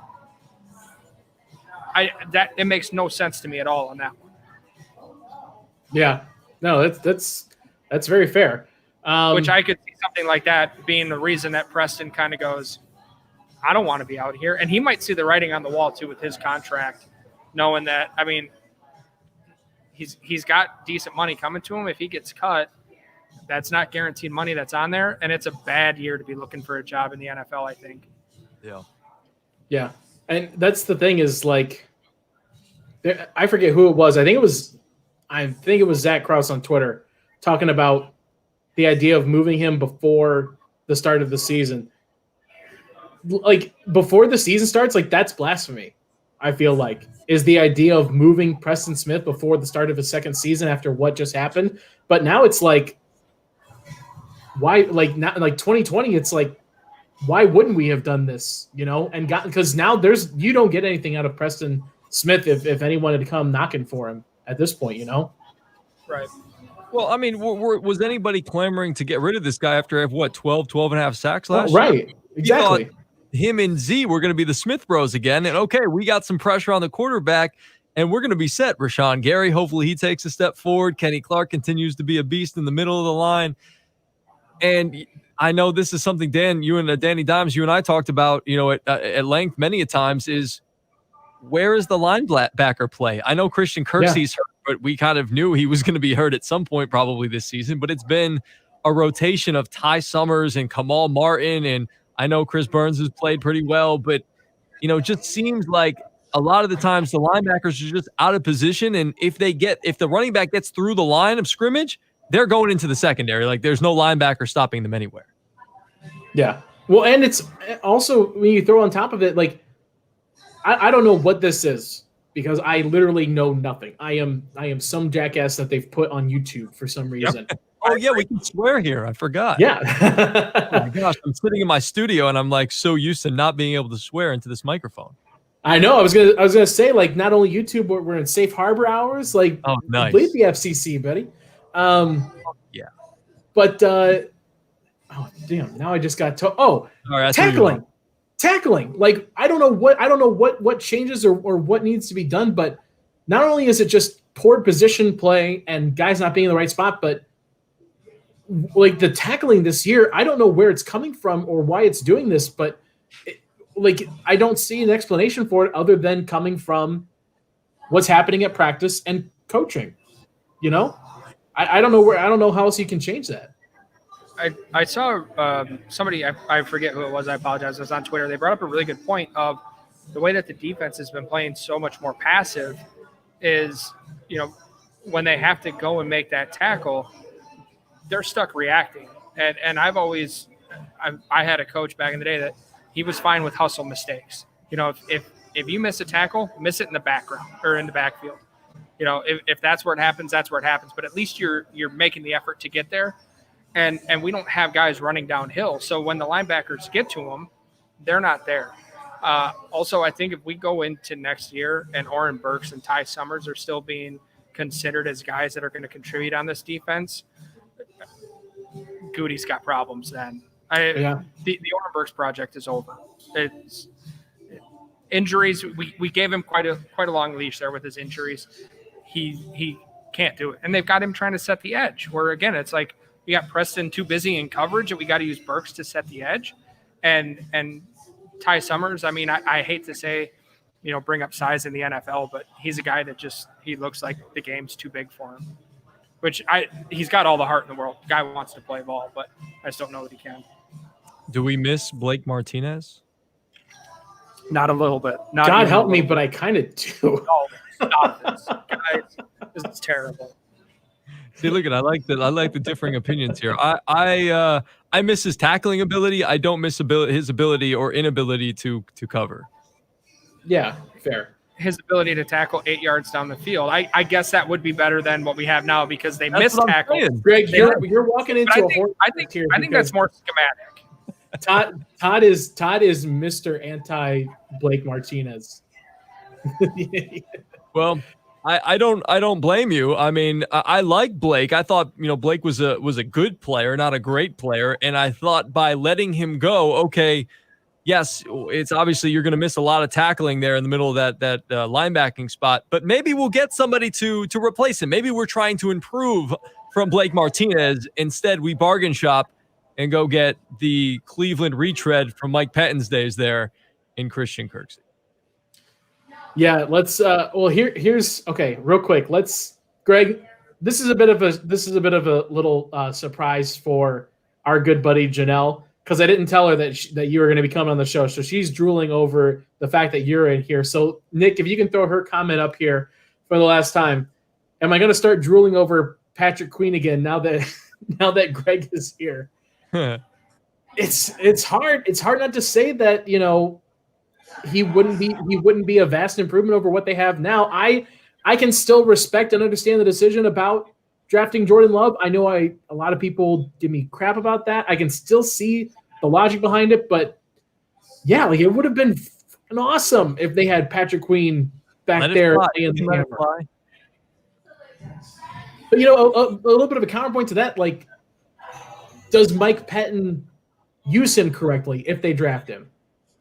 It makes no sense to me at all on that one. Yeah, no, that's very fair. Which I could see something like that being the reason that Preston kind of goes, I don't want to be out here. And he might see the writing on the wall too with his contract, knowing that, I mean, he's got decent money coming to him. If he gets cut, that's not guaranteed money that's on there. And it's a bad year to be looking for a job in the NFL, I think. Yeah. Yeah. And that's the thing is, like, I forget who it was. I think it was Zach Krause on Twitter talking about the idea of moving him before the start of the season. Like, before the season starts, like, that's blasphemy, I feel like, is the idea of moving Preston Smith before the start of his second season after what just happened. But now it's like, why, like, not like 2020, it's like, why wouldn't we have done this, and because now you don't get anything out of Preston Smith if anyone had come knocking for him at this point, Right. Well, I mean, was anybody clamoring to get rid of this guy after 12 and a half sacks last year? Right, exactly. Him and Z were going to be the Smith bros again. And okay, we got some pressure on the quarterback and we're going to be set. Rashawn Gary, hopefully he takes a step forward. Kenny Clark continues to be a beast in the middle of the line. And I know this is something, Dan, you and Danny Dimes, you and I talked about, at length many a times, is where is the linebacker play? I know Christian Kirksey's hurt, but we kind of knew he was going to be hurt at some point probably this season. But it's been a rotation of Ty Summers and Kamal Martin, and I know Chris Burns has played pretty well, but, it just seems like a lot of the times the linebackers are just out of position. And if the running back gets through the line of scrimmage, they're going into the secondary. Like, there's no linebacker stopping them anywhere. Yeah. Well, and it's also, when you throw on top of it, like, I don't know what this is because I literally know nothing. I am some jackass that they've put on YouTube for some reason. Yep. Oh, yeah, we can swear here. I forgot. Yeah. Oh, my gosh. I'm sitting in my studio, and I'm, like, so used to not being able to swear into this microphone. I know. I was gonna say, like, not only YouTube, but we're in safe harbor hours. Like, oh, nice. Complete the FCC, buddy. Yeah. But, oh, damn. Now I just got to – oh, right, tackling. Like, I don't know what changes or what needs to be done, but not only is it just poor position play and guys not being in the right spot, but like the tackling this year, I don't know where it's coming from or why it's doing this, but I don't see an explanation for it other than coming from what's happening at practice and coaching. I don't know how else you can change that. I saw somebody, I forget who it was, I apologize, it was on Twitter. They brought up a really good point of the way that the defense has been playing so much more passive is, when they have to go and make that tackle, they're stuck reacting. And I had a coach back in the day that he was fine with hustle mistakes. If you miss a tackle, miss it in the background or in the backfield. If that's where it happens, that's where it happens. But at least you're making the effort to get there. and we don't have guys running downhill. So when the linebackers get to them, they're not there. Also, I think if we go into next year and Oren Burks and Ty Summers are still being considered as guys that are going to contribute on this defense, Goody's got problems then. The Oren Burks project is over. It's injuries. We gave him quite a long leash there with his injuries. He can't do it, and they've got him trying to set the edge. Where again, it's like we got Preston too busy in coverage, and we got to use Burks to set the edge, and Ty Summers. I mean, I hate to say, bring up size in the NFL, but he's a guy that he looks like the game's too big for him. He's got all the heart in the world. The guy wants to play ball, but I just don't know that he can. Do we miss Blake Martinez? Not a little bit. God help me, but I kind of do. Oh, stop this, guys! This is terrible. See, look at I like the differing opinions here. I miss his tackling ability. I don't miss his ability or inability to cover. Yeah, fair. His ability to tackle 8 yards down the field. I guess that would be better than what we have now because they miss tackles. Greg, you're walking into I think that's more schematic. Todd is Mr. Anti Blake Martinez. Well, I don't blame you. I mean, I like Blake. I thought Blake was a good player, not a great player, and I thought by letting him go, okay, yes, it's obviously you're going to miss a lot of tackling there in the middle of that linebacking spot, but maybe we'll get somebody to replace him. Maybe we're trying to improve from Blake Martinez. Instead, we bargain shop and go get the Cleveland retread from Mike Pettin's days there in Christian Kirksey. Yeah, let's here's okay, real quick. Greg, this is a bit of a little surprise for our good buddy Janelle, because I didn't tell her that you were going to be coming on the show. So she's drooling over the fact that you're in here. So Nick, if you can throw her comment up here for the last time. Am I going to start drooling over Patrick Queen again now that Greg is here? It's hard not to say that he wouldn't be a vast improvement over what they have now. I can still respect and understand the decision about drafting Jordan Love. I know a lot of people give me crap about that. I can still see the logic behind it, but yeah, like it would have been awesome if they had Patrick Queen back there playing the hammer. But a little bit of a counterpoint to that, like, does Mike Pettin use him correctly if they draft him?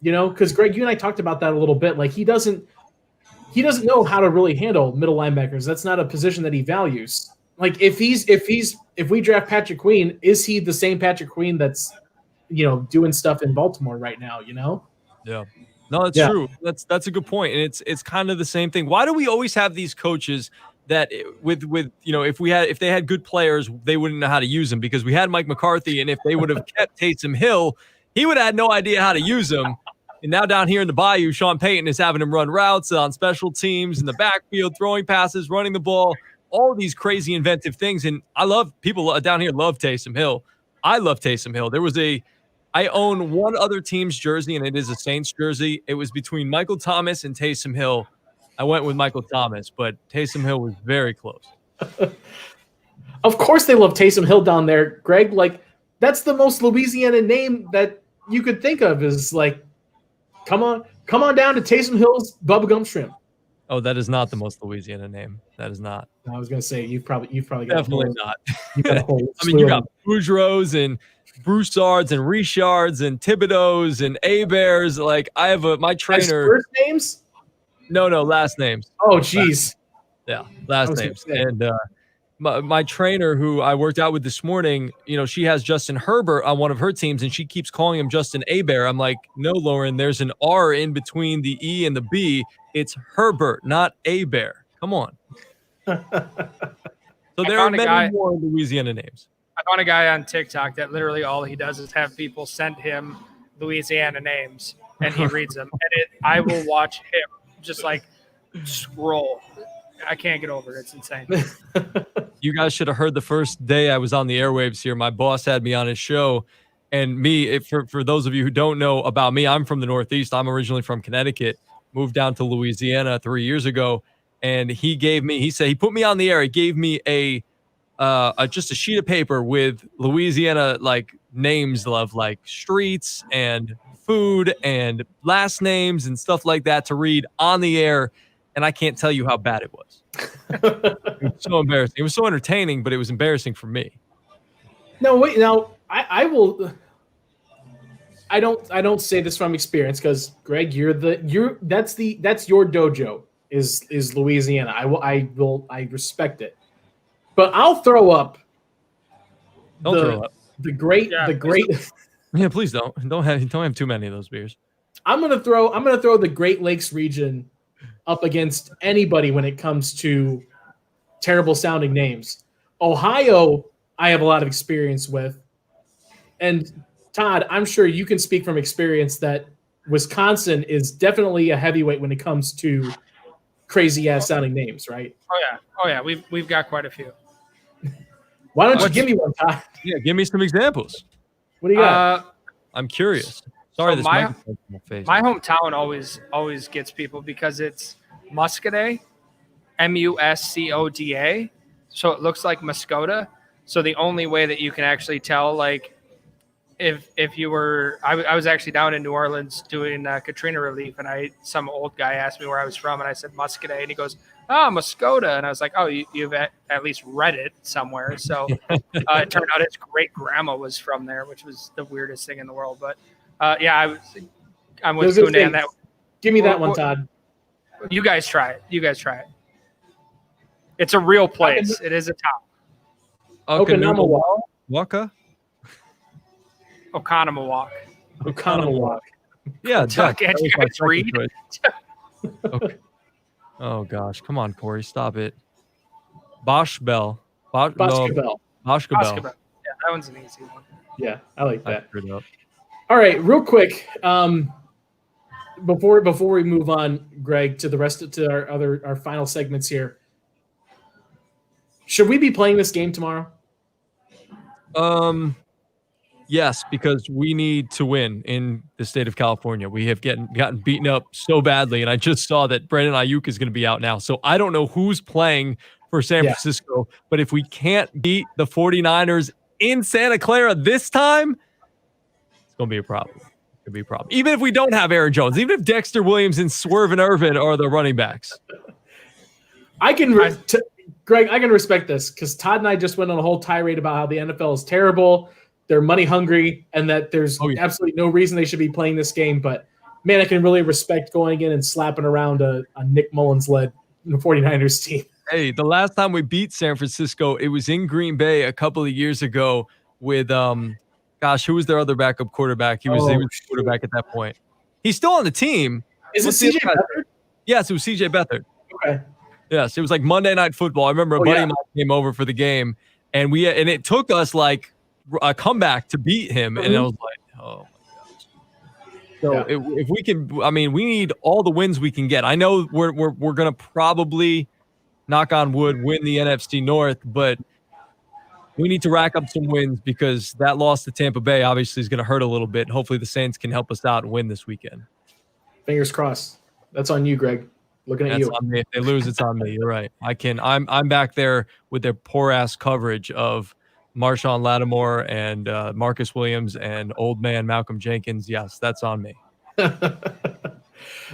Because Greg, you and I talked about that a little bit. Like he doesn't know how to really handle middle linebackers. That's not a position that he values. Like if we draft Patrick Queen, is he the same Patrick Queen that's doing stuff in Baltimore right now? Yeah. No, that's true. That's a good point, and it's kind of the same thing. Why do we always have these coaches that with if they had good players, they wouldn't know how to use them? Because we had Mike McCarthy, and if they would have kept Taysom Hill, he would have had no idea how to use them. And now down here in the Bayou, Sean Payton is having him run routes on special teams in the backfield, throwing passes, running the ball, all these crazy inventive things. And I love people down here love Taysom Hill. I love Taysom Hill. I own one other team's jersey, and it is a Saints jersey. It was between Michael Thomas and Taysom Hill. I went with Michael Thomas, but Taysom Hill was very close. Of course they love Taysom Hill down there, Greg. Like, that's the most Louisiana name that you could think of is like, come on down to Taysom Hill's Bubblegum Shrimp. Oh, that is not the most Louisiana name. That is not. I was going to say, you've probably got definitely not. I mean, you got Boudreaux and Broussards and Richards and Thibodeaux and Heberts. Like, I have my trainer. As first names? No, last names. Oh, geez. Last names. And my trainer, who I worked out with this morning, she has Justin Herbert on one of her teams, and she keeps calling him Justin Hebert. I'm like, no, Lauren, there's an R in between the E and the B. It's Herbert, not Hebert. Come on. So there are many more Louisiana names. I found a guy on TikTok that literally all he does is have people send him Louisiana names, and he reads them. And I will watch him just like scroll. I can't get over it. It's insane. You guys should have heard the first day I was on the airwaves here. My boss had me on his show, and for those of you who don't know about me, I'm from the Northeast. I'm originally from Connecticut, moved down to Louisiana 3 years ago, and he put me on the air. He gave me a just a sheet of paper with Louisiana like names of like streets and food and last names and stuff like that to read on the air, and I can't tell you how bad it was. It was so embarrassing. It was so entertaining, but it was embarrassing for me. No, wait. Now I will. I don't say this from experience because Greg, that's your dojo is Louisiana. I respect it, but I'll throw up. Throw up. The great. Yeah, please don't have too many of those beers. I'm gonna throw the Great Lakes region up against anybody when it comes to terrible sounding names. Ohio, I have a lot of experience with, and Todd, I'm sure you can speak from experience that Wisconsin is definitely a heavyweight when it comes to crazy ass sounding names, right? Oh yeah, we've got quite a few. Why don't you give me one, Todd? Yeah, give me some examples. What do you got? I'm curious. Sorry, so this microphone's in my face. My hometown always gets people because it's Muscoda, Muscoda. So it looks like Muscoda. So the only way that you can actually tell, like, if you were, I was actually down in New Orleans doing Katrina relief, and some old guy asked me where I was from, and I said Muscoda, and he goes, Muscoda, and I was like, oh, you've at least read it somewhere. So it turned out his great grandma was from there, which was the weirdest thing in the world. But yeah, I'm with Kundan on that. Give me that one, Todd. You guys try it. It's a real place. It is a town. Okanawaka? Oconomowoc. Yeah, Can't you guys read? Okay. Oh gosh, come on, Corey, stop it. Boschbell. Boschkabel. Yeah, that one's an easy one. Yeah, I like that. All right, real quick, before we move on, Greg, to the rest of our final segments here. Should we be playing this game tomorrow? Yes, because we need to win in the state of California. We have gotten beaten up so badly, and I just saw that Brandon Ayuk is going to be out now. So I don't know who's playing for San Francisco, but if we can't beat the 49ers in Santa Clara this time, it's going to be a problem. It's going to be a problem. Even if we don't have Aaron Jones, even if Dexter Williams and Swerve Irvin are the running backs. Greg, I can respect this because Todd and I just went on a whole tirade about how the NFL is terrible. They're money hungry, and that there's absolutely no reason they should be playing this game. But, man, I can really respect going in and slapping around a Nick Mullens-led 49ers team. Hey, the last time we beat San Francisco, it was in Green Bay a couple of years ago with, who was their other backup quarterback? He was quarterback at that point. He's still on the team. Is it CJ Beathard? Yes, it was CJ Beathard. Okay. Yes, it was like Monday Night Football. I remember a buddy of mine came over for the game, and it took us like a comeback to beat him, and I was like, oh my gosh. So if we can, we need all the wins we can get. I know we're gonna probably, knock on wood, win the NFC North, but we need to rack up some wins because that loss to Tampa Bay obviously is going to hurt a little bit. Hopefully the Saints can help us out and win this weekend. Fingers crossed. That's on you, Greg. Looking at you. On me. If they lose, it's on me. You're right. I'm back there with their poor ass coverage of Marshawn Lattimore and Marcus Williams and old man Malcolm Jenkins. Yes, that's on me.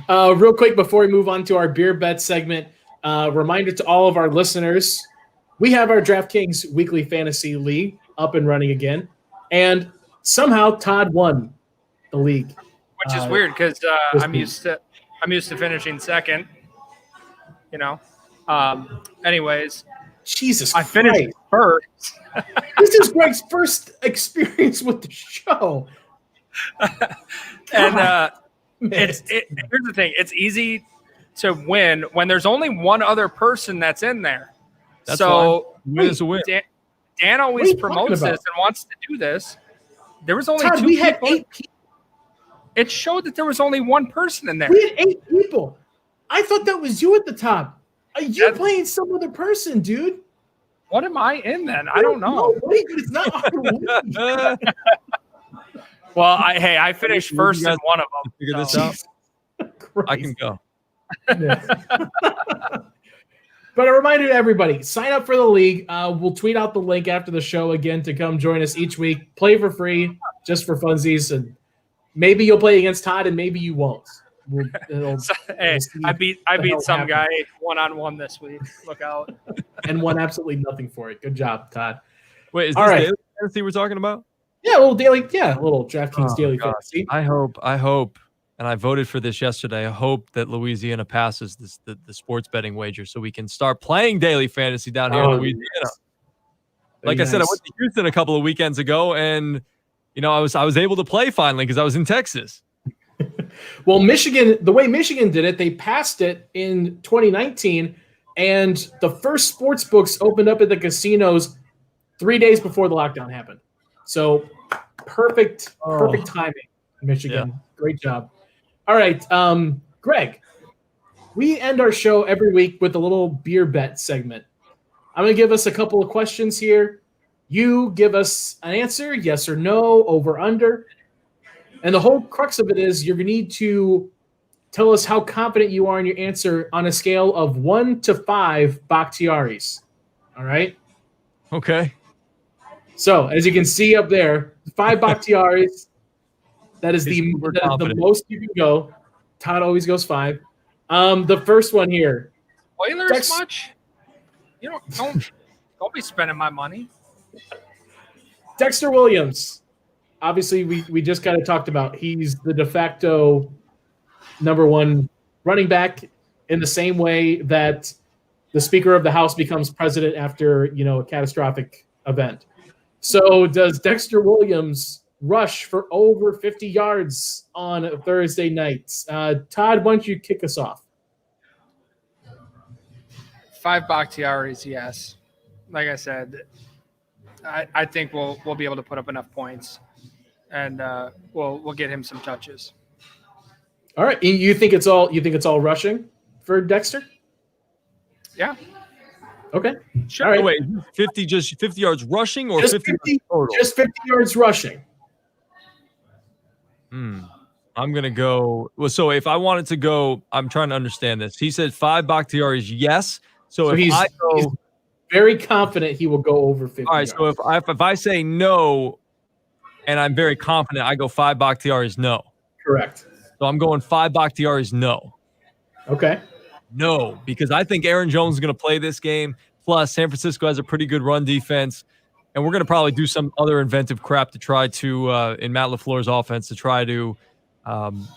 Real quick before we move on to our beer bet segment, reminder to all of our listeners, we have our DraftKings Weekly Fantasy League up and running again, and somehow Todd won the league, which is weird because I'm used to finishing second. Anyways, Jesus, I finished first. This is Greg's first experience with the show. And here's the thing: it's easy to win when there's only one other person that's in there. That's so win is a win. Dan always promotes this and wants to do this. There was only Todd, 2 we people. had 8 people. It showed that there was only one person in there. We had 8 people. I thought that was you at the top. You're playing some other person, dude. What am I in then? I don't know. No, wait, but it's not our league. Well, I finished first in one of them. Figure this out. I can go. But a reminder to everybody, sign up for the league. We'll tweet out the link after the show again to come join us each week. Play for free, just for funsies, and maybe you'll play against Todd, and maybe you won't. Hey, I beat some guy 1-on-1 this week. Look out. And won absolutely nothing for it. Good job, Todd. Wait, is All this right. daily fantasy we're talking about? Yeah, a little DraftKings daily gosh. fantasy. I hope, and I voted for this yesterday. I hope that Louisiana passes the sports betting wager so we can start playing daily fantasy down here in Louisiana. Yes. Like I said, I went to Houston a couple of weekends ago, and I was able to play finally because I was in Texas. Well, Michigan, the way Michigan did it, they passed it in 2019, and the first sports books opened up at the casinos 3 days before the lockdown happened. So perfect timing, Michigan. Yeah. Great job. All right, Greg, we end our show every week with a little beer bet segment. I'm going to give us a couple of questions here. You give us an answer, yes or no, over, under. And the whole crux of it is you're going to need to tell us how confident you are in your answer on a scale of 1 to 5 Bakhtiaris. All right? Okay. So, as you can see up there, 5 Bakhtiaris. That is the most you can go. Todd always goes 5. The first one here. Oilers much? You don't be spending my money. Dexter Williams. Obviously, we just kind of talked about he's the de facto number 1 running back in the same way that the Speaker of the House becomes president after, a catastrophic event. So does Dexter Williams rush for over 50 yards on a Thursday night? Todd, why don't you kick us off? 5 Bakhtiaris, yes. Like I said, I think we'll be able to put up enough points. And we'll get him some touches. All right. You think it's all rushing for Dexter? Yeah. Okay. Sure. All right. Wait, 50 yards rushing or just 50 yards total? Just 50 yards rushing. I'm gonna go. Well, so if I wanted to go, I'm trying to understand this. He said 5 Bakhtiaris, yes. So if he's very confident he will go over 50. All right. yards. So if I say no, and I'm very confident, I go 5 Bakhtiaris, no. Correct. So I'm going 5 Bakhtiaris, no. Okay. No, because I think Aaron Jones is going to play this game. Plus, San Francisco has a pretty good run defense. And we're going to probably do some other inventive crap to try to, in Matt LaFleur's offense, to try to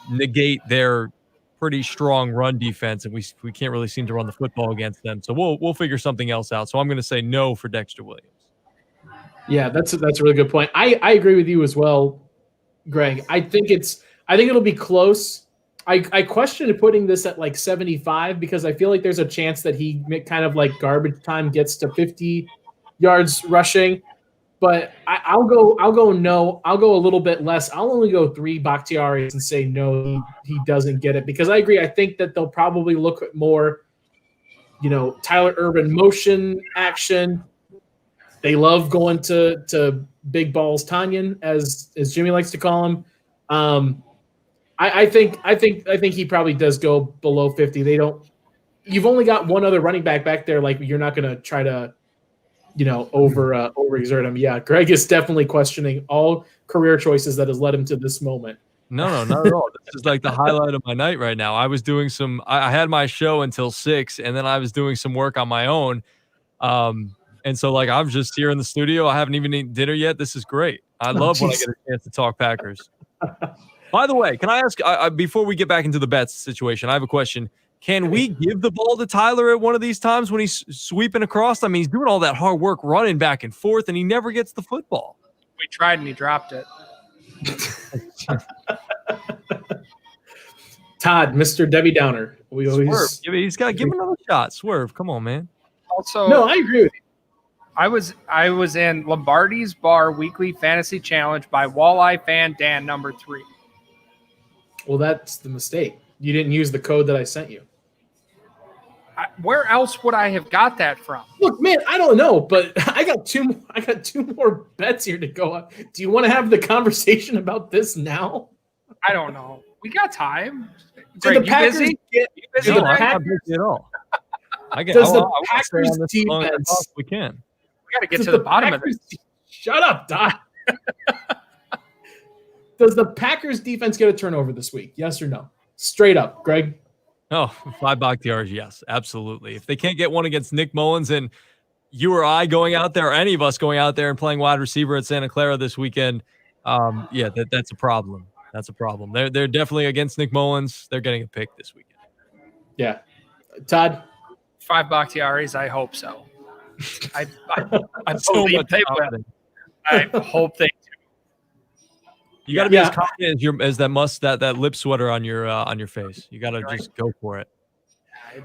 negate their pretty strong run defense. And we can't really seem to run the football against them. So we'll figure something else out. So I'm going to say no for Dexter Williams. Yeah, that's a really good point. I agree with you as well, Greg. I think it'll be close. I question putting this at like 75 because I feel like there's a chance that he kind of like garbage time gets to 50 yards rushing. But I'll go no. I'll go a little bit less. I'll only go 3 Bakhtiaris and say no, he doesn't get it because I agree. I think that they'll probably look at more, Tyler Ervin motion action. They love going to big balls Tanyan, as Jimmy likes to call him. I think he probably does go below 50. They don't. You've only got one other running back there. Like you're not going to try to, overexert him. Yeah, Greg is definitely questioning all career choices that has led him to this moment. No, not at all. This is like the highlight of my night right now. I was doing I had my show until 6, and then I was doing some work on my own. And so, like, I'm just here in the studio. I haven't even eaten dinner yet. This is great. I love when I get a chance to talk Packers. By the way, can I ask, before we get back into the bets situation, I have a question. Can we give the ball to Tyler at one of these times when he's sweeping across? I mean, he's doing all that hard work running back and forth, and he never gets the football. We tried, and he dropped it. Todd, Mr. Debbie Downer. Swerve. He's got to give him another shot. Swerve, come on, man. Also, no, I agree with you. I was in Lombardi's Bar Weekly Fantasy Challenge by Walleye Fan Dan number 3. Well, that's the mistake. You didn't use the code that I sent you. Where else would I have got that from? Look, man, I don't know, but I got two more bets here to go up. Do you want to have the conversation about this now? I don't know. We got time. Greg, you busy? No, I'm not busy at all. Does the Packers defense? We can. We got to get to the bottom of this. Shut up, Doc. Does the Packers defense get a turnover this week? Yes or no? Straight up, Greg. Oh, 5 Bakhtiaris, yes, absolutely. If they can't get one against Nick Mullens and you or I going out there, or any of us going out there and playing wide receiver at Santa Clara this weekend, that's a problem. That's a problem. They're definitely against Nick Mullens. They're getting a pick this weekend. Yeah. Todd? 5 Bakhtiaris, I hope so. I So believe much they will. confidence. I hope they do. You got to be as confident as that lip sweater on your face. You got to just go for it.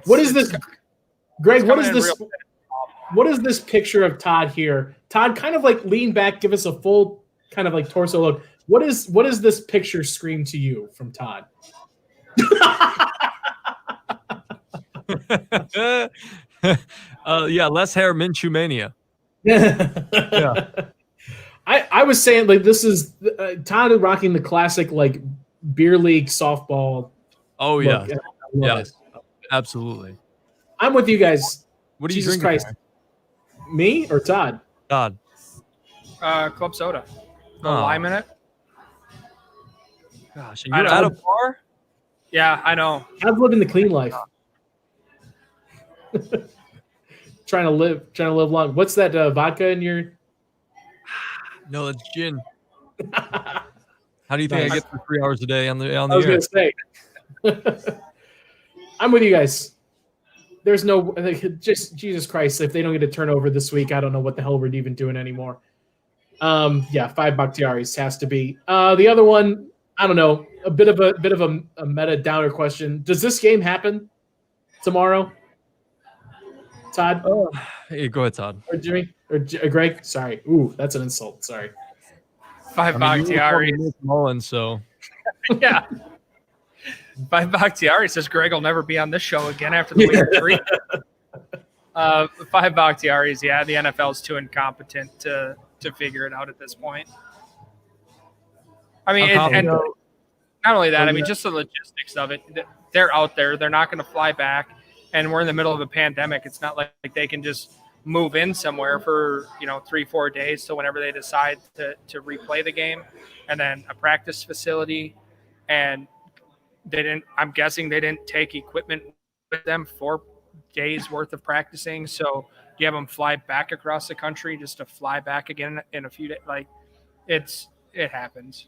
What is this, Greg? What is this? What is this picture of Todd here? Todd, kind of like lean back, give us a full kind of like torso look. What is this picture scream to you from Todd? Less hair, Minshew mania. Yeah. I was saying like this is Todd rocking the classic like beer league softball. Oh yeah, yes, absolutely. I'm with you guys. What are you Jesus drinking? Christ. Me or Todd? Todd. Club soda. No lime in it. Gosh, and you're at a bar? Yeah, I know. I'm living the clean life. trying to live long. What's that vodka in your? No, it's gin. How do you think I get for 3 hours a day on the I was air? gonna say. I'm with you guys. There's no just Jesus Christ. If they don't get a turnover this week, I don't know what the hell we're even doing anymore. 5 Bakhtiaris has to be. The other one, I don't know. A bit of a meta downer question. Does this game happen tomorrow? Todd? Hey, go ahead, Todd. Or Jimmy? Or Greg? Sorry. Ooh, that's an insult. Sorry. 5 Bakhtiaris. Mullens, so Yeah. 5 Bakhtiaris says Greg will never be on this show again after the week 3. 5 Bakhtiaris, yeah, the NFL's too incompetent to figure it out at this point. I mean, and not only that, I mean, just the logistics of it. They're out there. They're not going to fly back. And we're in the middle of a pandemic. It's not like they can just move in somewhere for 3-4 days to whenever they decide to replay the game, and then a practice facility. And I'm guessing they didn't take equipment with them 4 days worth of practicing. So you have them fly back across the country just to fly back again in a few days. Like it happens.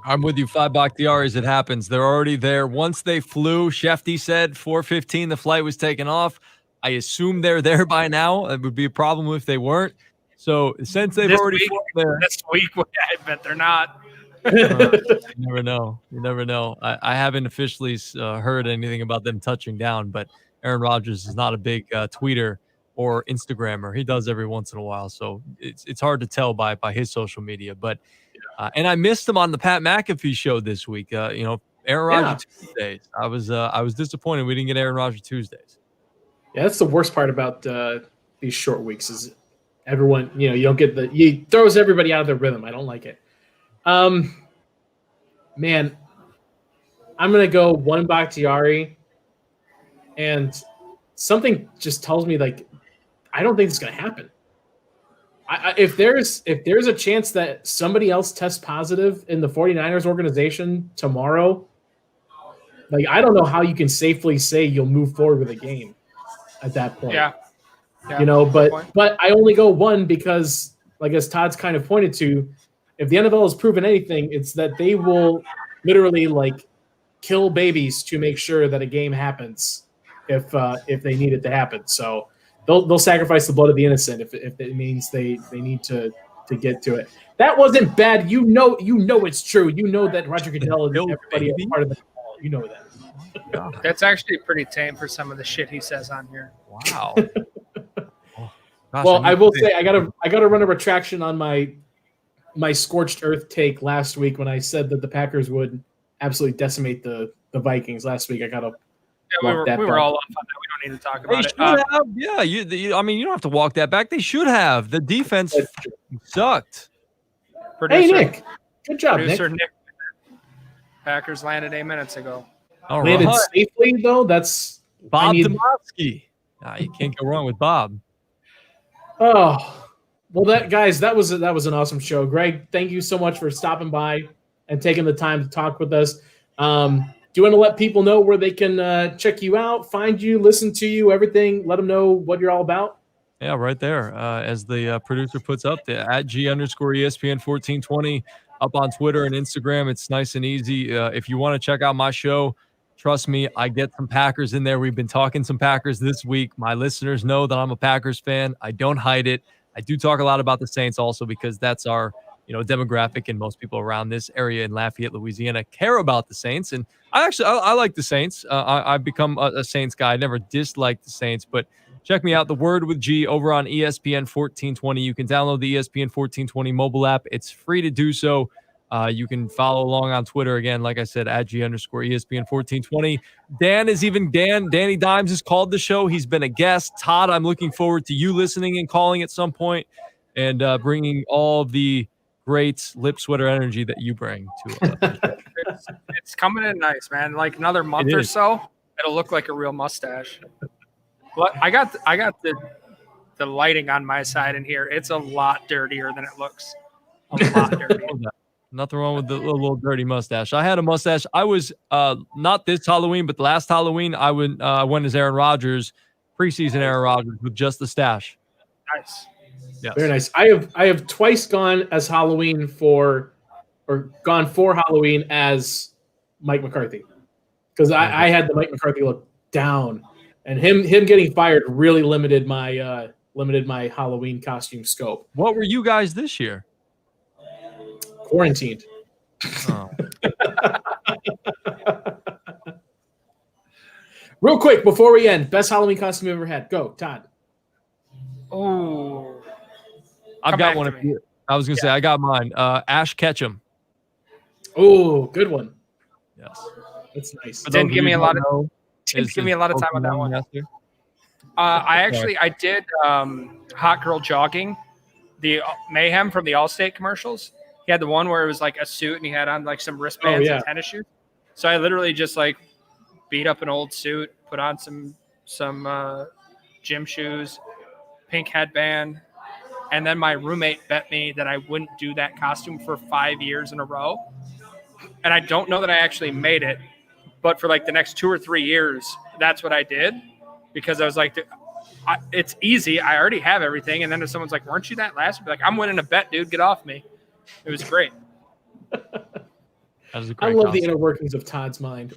I'm with you. 5 Bakhtiaris, it happens. They're already there. Once they flew, Shefty said 4:15 the flight was taken off. I assume they're there by now. It would be a problem if they weren't. So since they've already flown there. This week, I bet they're not. You never know. You never know. I haven't officially heard anything about them touching down, but Aaron Rodgers is not a big tweeter or Instagrammer. He does every once in a while, so it's hard to tell by his social media. But and I missed him on the Pat McAfee show this week. Aaron Rodgers Tuesdays. I was disappointed we didn't get Aaron Rodgers Tuesdays. Yeah, that's the worst part about these short weeks is everyone. You don't get he throws everybody out of their rhythm. I don't like it. Man, I'm gonna go 1 Bakhtiari, and something just tells me like I don't think it's gonna happen. If there's a chance that somebody else tests positive in the 49ers organization tomorrow, like I don't know how you can safely say you'll move forward with a game at that point. Yeah. But I only go 1 because, like as Todd's kind of pointed to, if the NFL has proven anything, it's that they will literally like kill babies to make sure that a game happens if they need it to happen. So they'll sacrifice the blood of the innocent if it means they need to get to it. That wasn't bad. You know it's true. You know that Roger Goodell and everybody is part of the call. You know that. That's actually pretty tame for some of the shit he says on here. Wow. Gosh, well, I will say I gotta run a retraction on my scorched earth take last week when I said that the Packers would absolutely decimate the Vikings last week. I gotta. Yeah, we were all off on that. We don't need to talk about they it. Should have. Yeah, you don't have to walk that back. They should have. The defense sucked. Hey, Nick. Good job, Producer Nick. Packers landed 8 minutes ago. All Landed right. safely, though? That's Bob Domofsky. You can't go wrong with Bob. Oh, well, that was an awesome show. Greg, thank you so much for stopping by and taking the time to talk with us. Do you want to let people know where they can check you out, find you, listen to you, everything? Let them know what you're all about. Yeah, right there. As the producer puts up, the @G_ESPN 1420 up on Twitter and Instagram. It's nice and easy. If you want to check out my show, trust me, I get some Packers in there. We've been talking some Packers this week. My listeners know that I'm a Packers fan. I don't hide it. I do talk a lot about the Saints also because that's our demographic, and most people around this area in Lafayette, Louisiana care about the Saints. And I like the Saints. I've become a Saints guy. I never disliked the Saints, but check me out, The Word with G, over on ESPN 1420. You can download the ESPN 1420 mobile app. It's free to do so. You can follow along on Twitter, again, like I said, @G_ESPN 1420. Danny Dimes has called the show. He's been a guest. Todd, I'm looking forward to you listening and calling at some point and bringing all of the great lip sweater energy that you bring to it's coming in nice, man. Like another month or so, it'll look like a real mustache. But I got the lighting on my side in here. It's a lot dirtier than it looks. A lot dirtier. Nothing wrong with the little dirty mustache. I had a mustache. I was not this Halloween, but last Halloween I went as Aaron Rodgers, preseason Aaron Rodgers, with just the stash. Nice. Yes. Very nice. I have twice gone as Halloween for Halloween as Mike McCarthy, because I had the Mike McCarthy look down, and him getting fired really limited my Halloween costume scope. What were you guys this year? Quarantined. Oh. Real quick before we end, best Halloween costume you ever had. Go, Todd. Oh, I've got one. I was going to say, I got mine. Ash Ketchum. Oh, good one. Yes. That's nice. Didn't give me a lot of time on that one. I did Hot Girl Jogging, the Mayhem from the Allstate commercials. He had the one where it was like a suit and he had on like some wristbands and tennis shoes. So I literally just like beat up an old suit, put on some gym shoes, pink headband. And then my roommate bet me that I wouldn't do that costume for 5 years in a row. And I don't know that I actually made it, but for like the next 2 or 3 years, that's what I did, because I was like, it's easy. I already have everything. And then if someone's like, weren't you that last? I'd be like, I'm winning a bet, dude. Get off me. It was great. I love the inner workings of Todd's mind.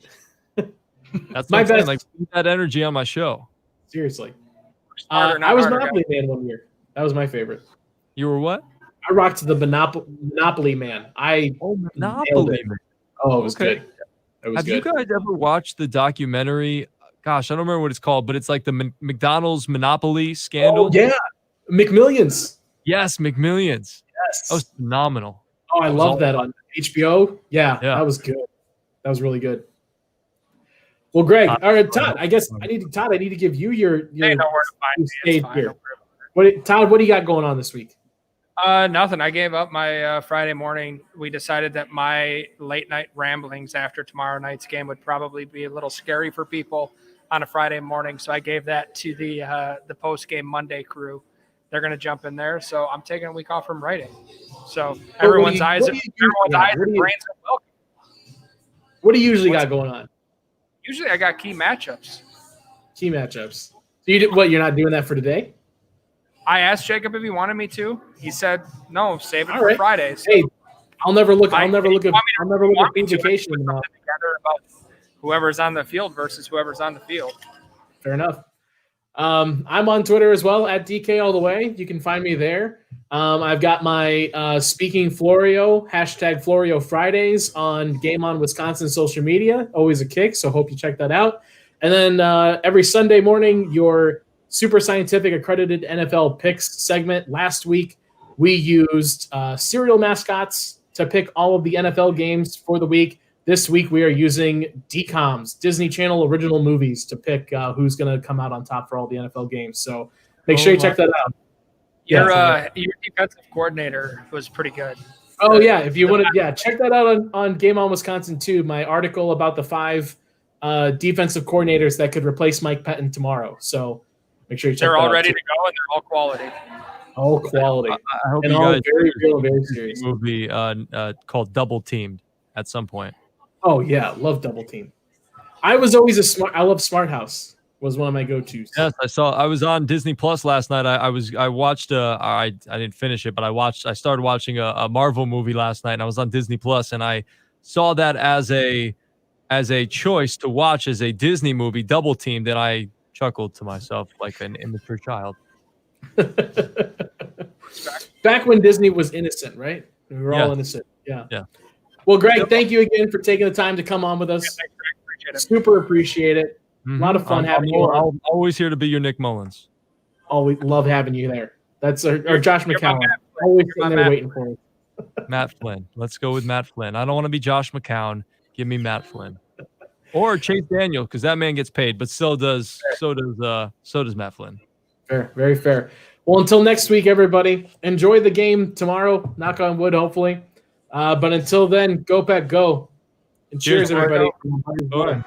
That's my best. Like, that energy on my show. Seriously. I was Monopoly Man one year. That was my favorite. You were what? I rocked the Monopoly Man. Monopoly Man. Oh, it was good. Have you guys ever watched the documentary? Gosh, I don't remember what it's called, but it's like the McDonald's Monopoly scandal. Oh, yeah. McMillions. Yes, McMillions. Yes. That was phenomenal. Oh, I love that on HBO. Yeah, that was good. That was really good. Well, Greg, all right, Todd. I guess I need to give you your stage here. Todd, what do you got going on this week? Nothing. I gave up my Friday morning. We decided that my late night ramblings after tomorrow night's game would probably be a little scary for people on a Friday morning. So I gave that to the post game Monday crew. They're going to jump in there. So I'm taking a week off from writing. So everyone's eyes and brains are welcome. What do you usually got going on? Usually I got key matchups. So you did what? You're not doing that for today? I asked Jacob if he wanted me to. He said no. Save it for Friday. So hey, I'll never look at indication together about whoever's on the field versus whoever's on the field. Fair enough. I'm on Twitter as well at DK all the way. You can find me there. I've got my Speaking Florio #Florio Fridays on Game On Wisconsin social media. Always a kick, so hope you check that out. And then every Sunday morning, your Super Scientific Accredited NFL Picks segment. Last week, we used cereal mascots to pick all of the NFL games for the week. This week, we are using DCOMs, Disney Channel original movies, to pick who's going to come out on top for all the NFL games. So make sure you check that out. Your defensive coordinator was pretty good. Oh, yeah. If you want to, check that out on Game On Wisconsin, too. My article about the 5 defensive coordinators that could replace Mike Pettin tomorrow. So make sure you check They're that all out ready too. to go, and they're all quality. All quality. I hope And you all guys very see real, a very serious. movie called Double Teamed at some point. Oh yeah, love Double Team. I was always I love Smart House. Was one of my go-tos. Yes, I was on Disney Plus last night. I watched I didn't finish it, but I started watching a Marvel movie last night, and I was on Disney Plus, and I saw that as a choice to watch as a Disney movie, Double Teamed, and I chuckled to myself like an immature child. Back when Disney was innocent, right? We were all innocent. Yeah. Yeah. Well, Greg, thank you again for taking the time to come on with us. Thanks, Greg. Appreciate it. Super appreciate it. A lot of fun having you on. I'm always here to be your Nick Mullens. Always love having you there. That's our Josh You're my McCown. Matt Flynn. Always You're my sitting there Matt waiting for you. Matt Flynn. Let's go with Matt Flynn. I don't want to be Josh McCown. Give me Matt Flynn. Or Chase Daniel, because that man gets paid, but so does Matt Flynn. Fair, very fair. Well, until next week, everybody, enjoy the game tomorrow. Knock on wood, hopefully. But until then, go Pack, go. And cheers, Cheers, everybody. Bye.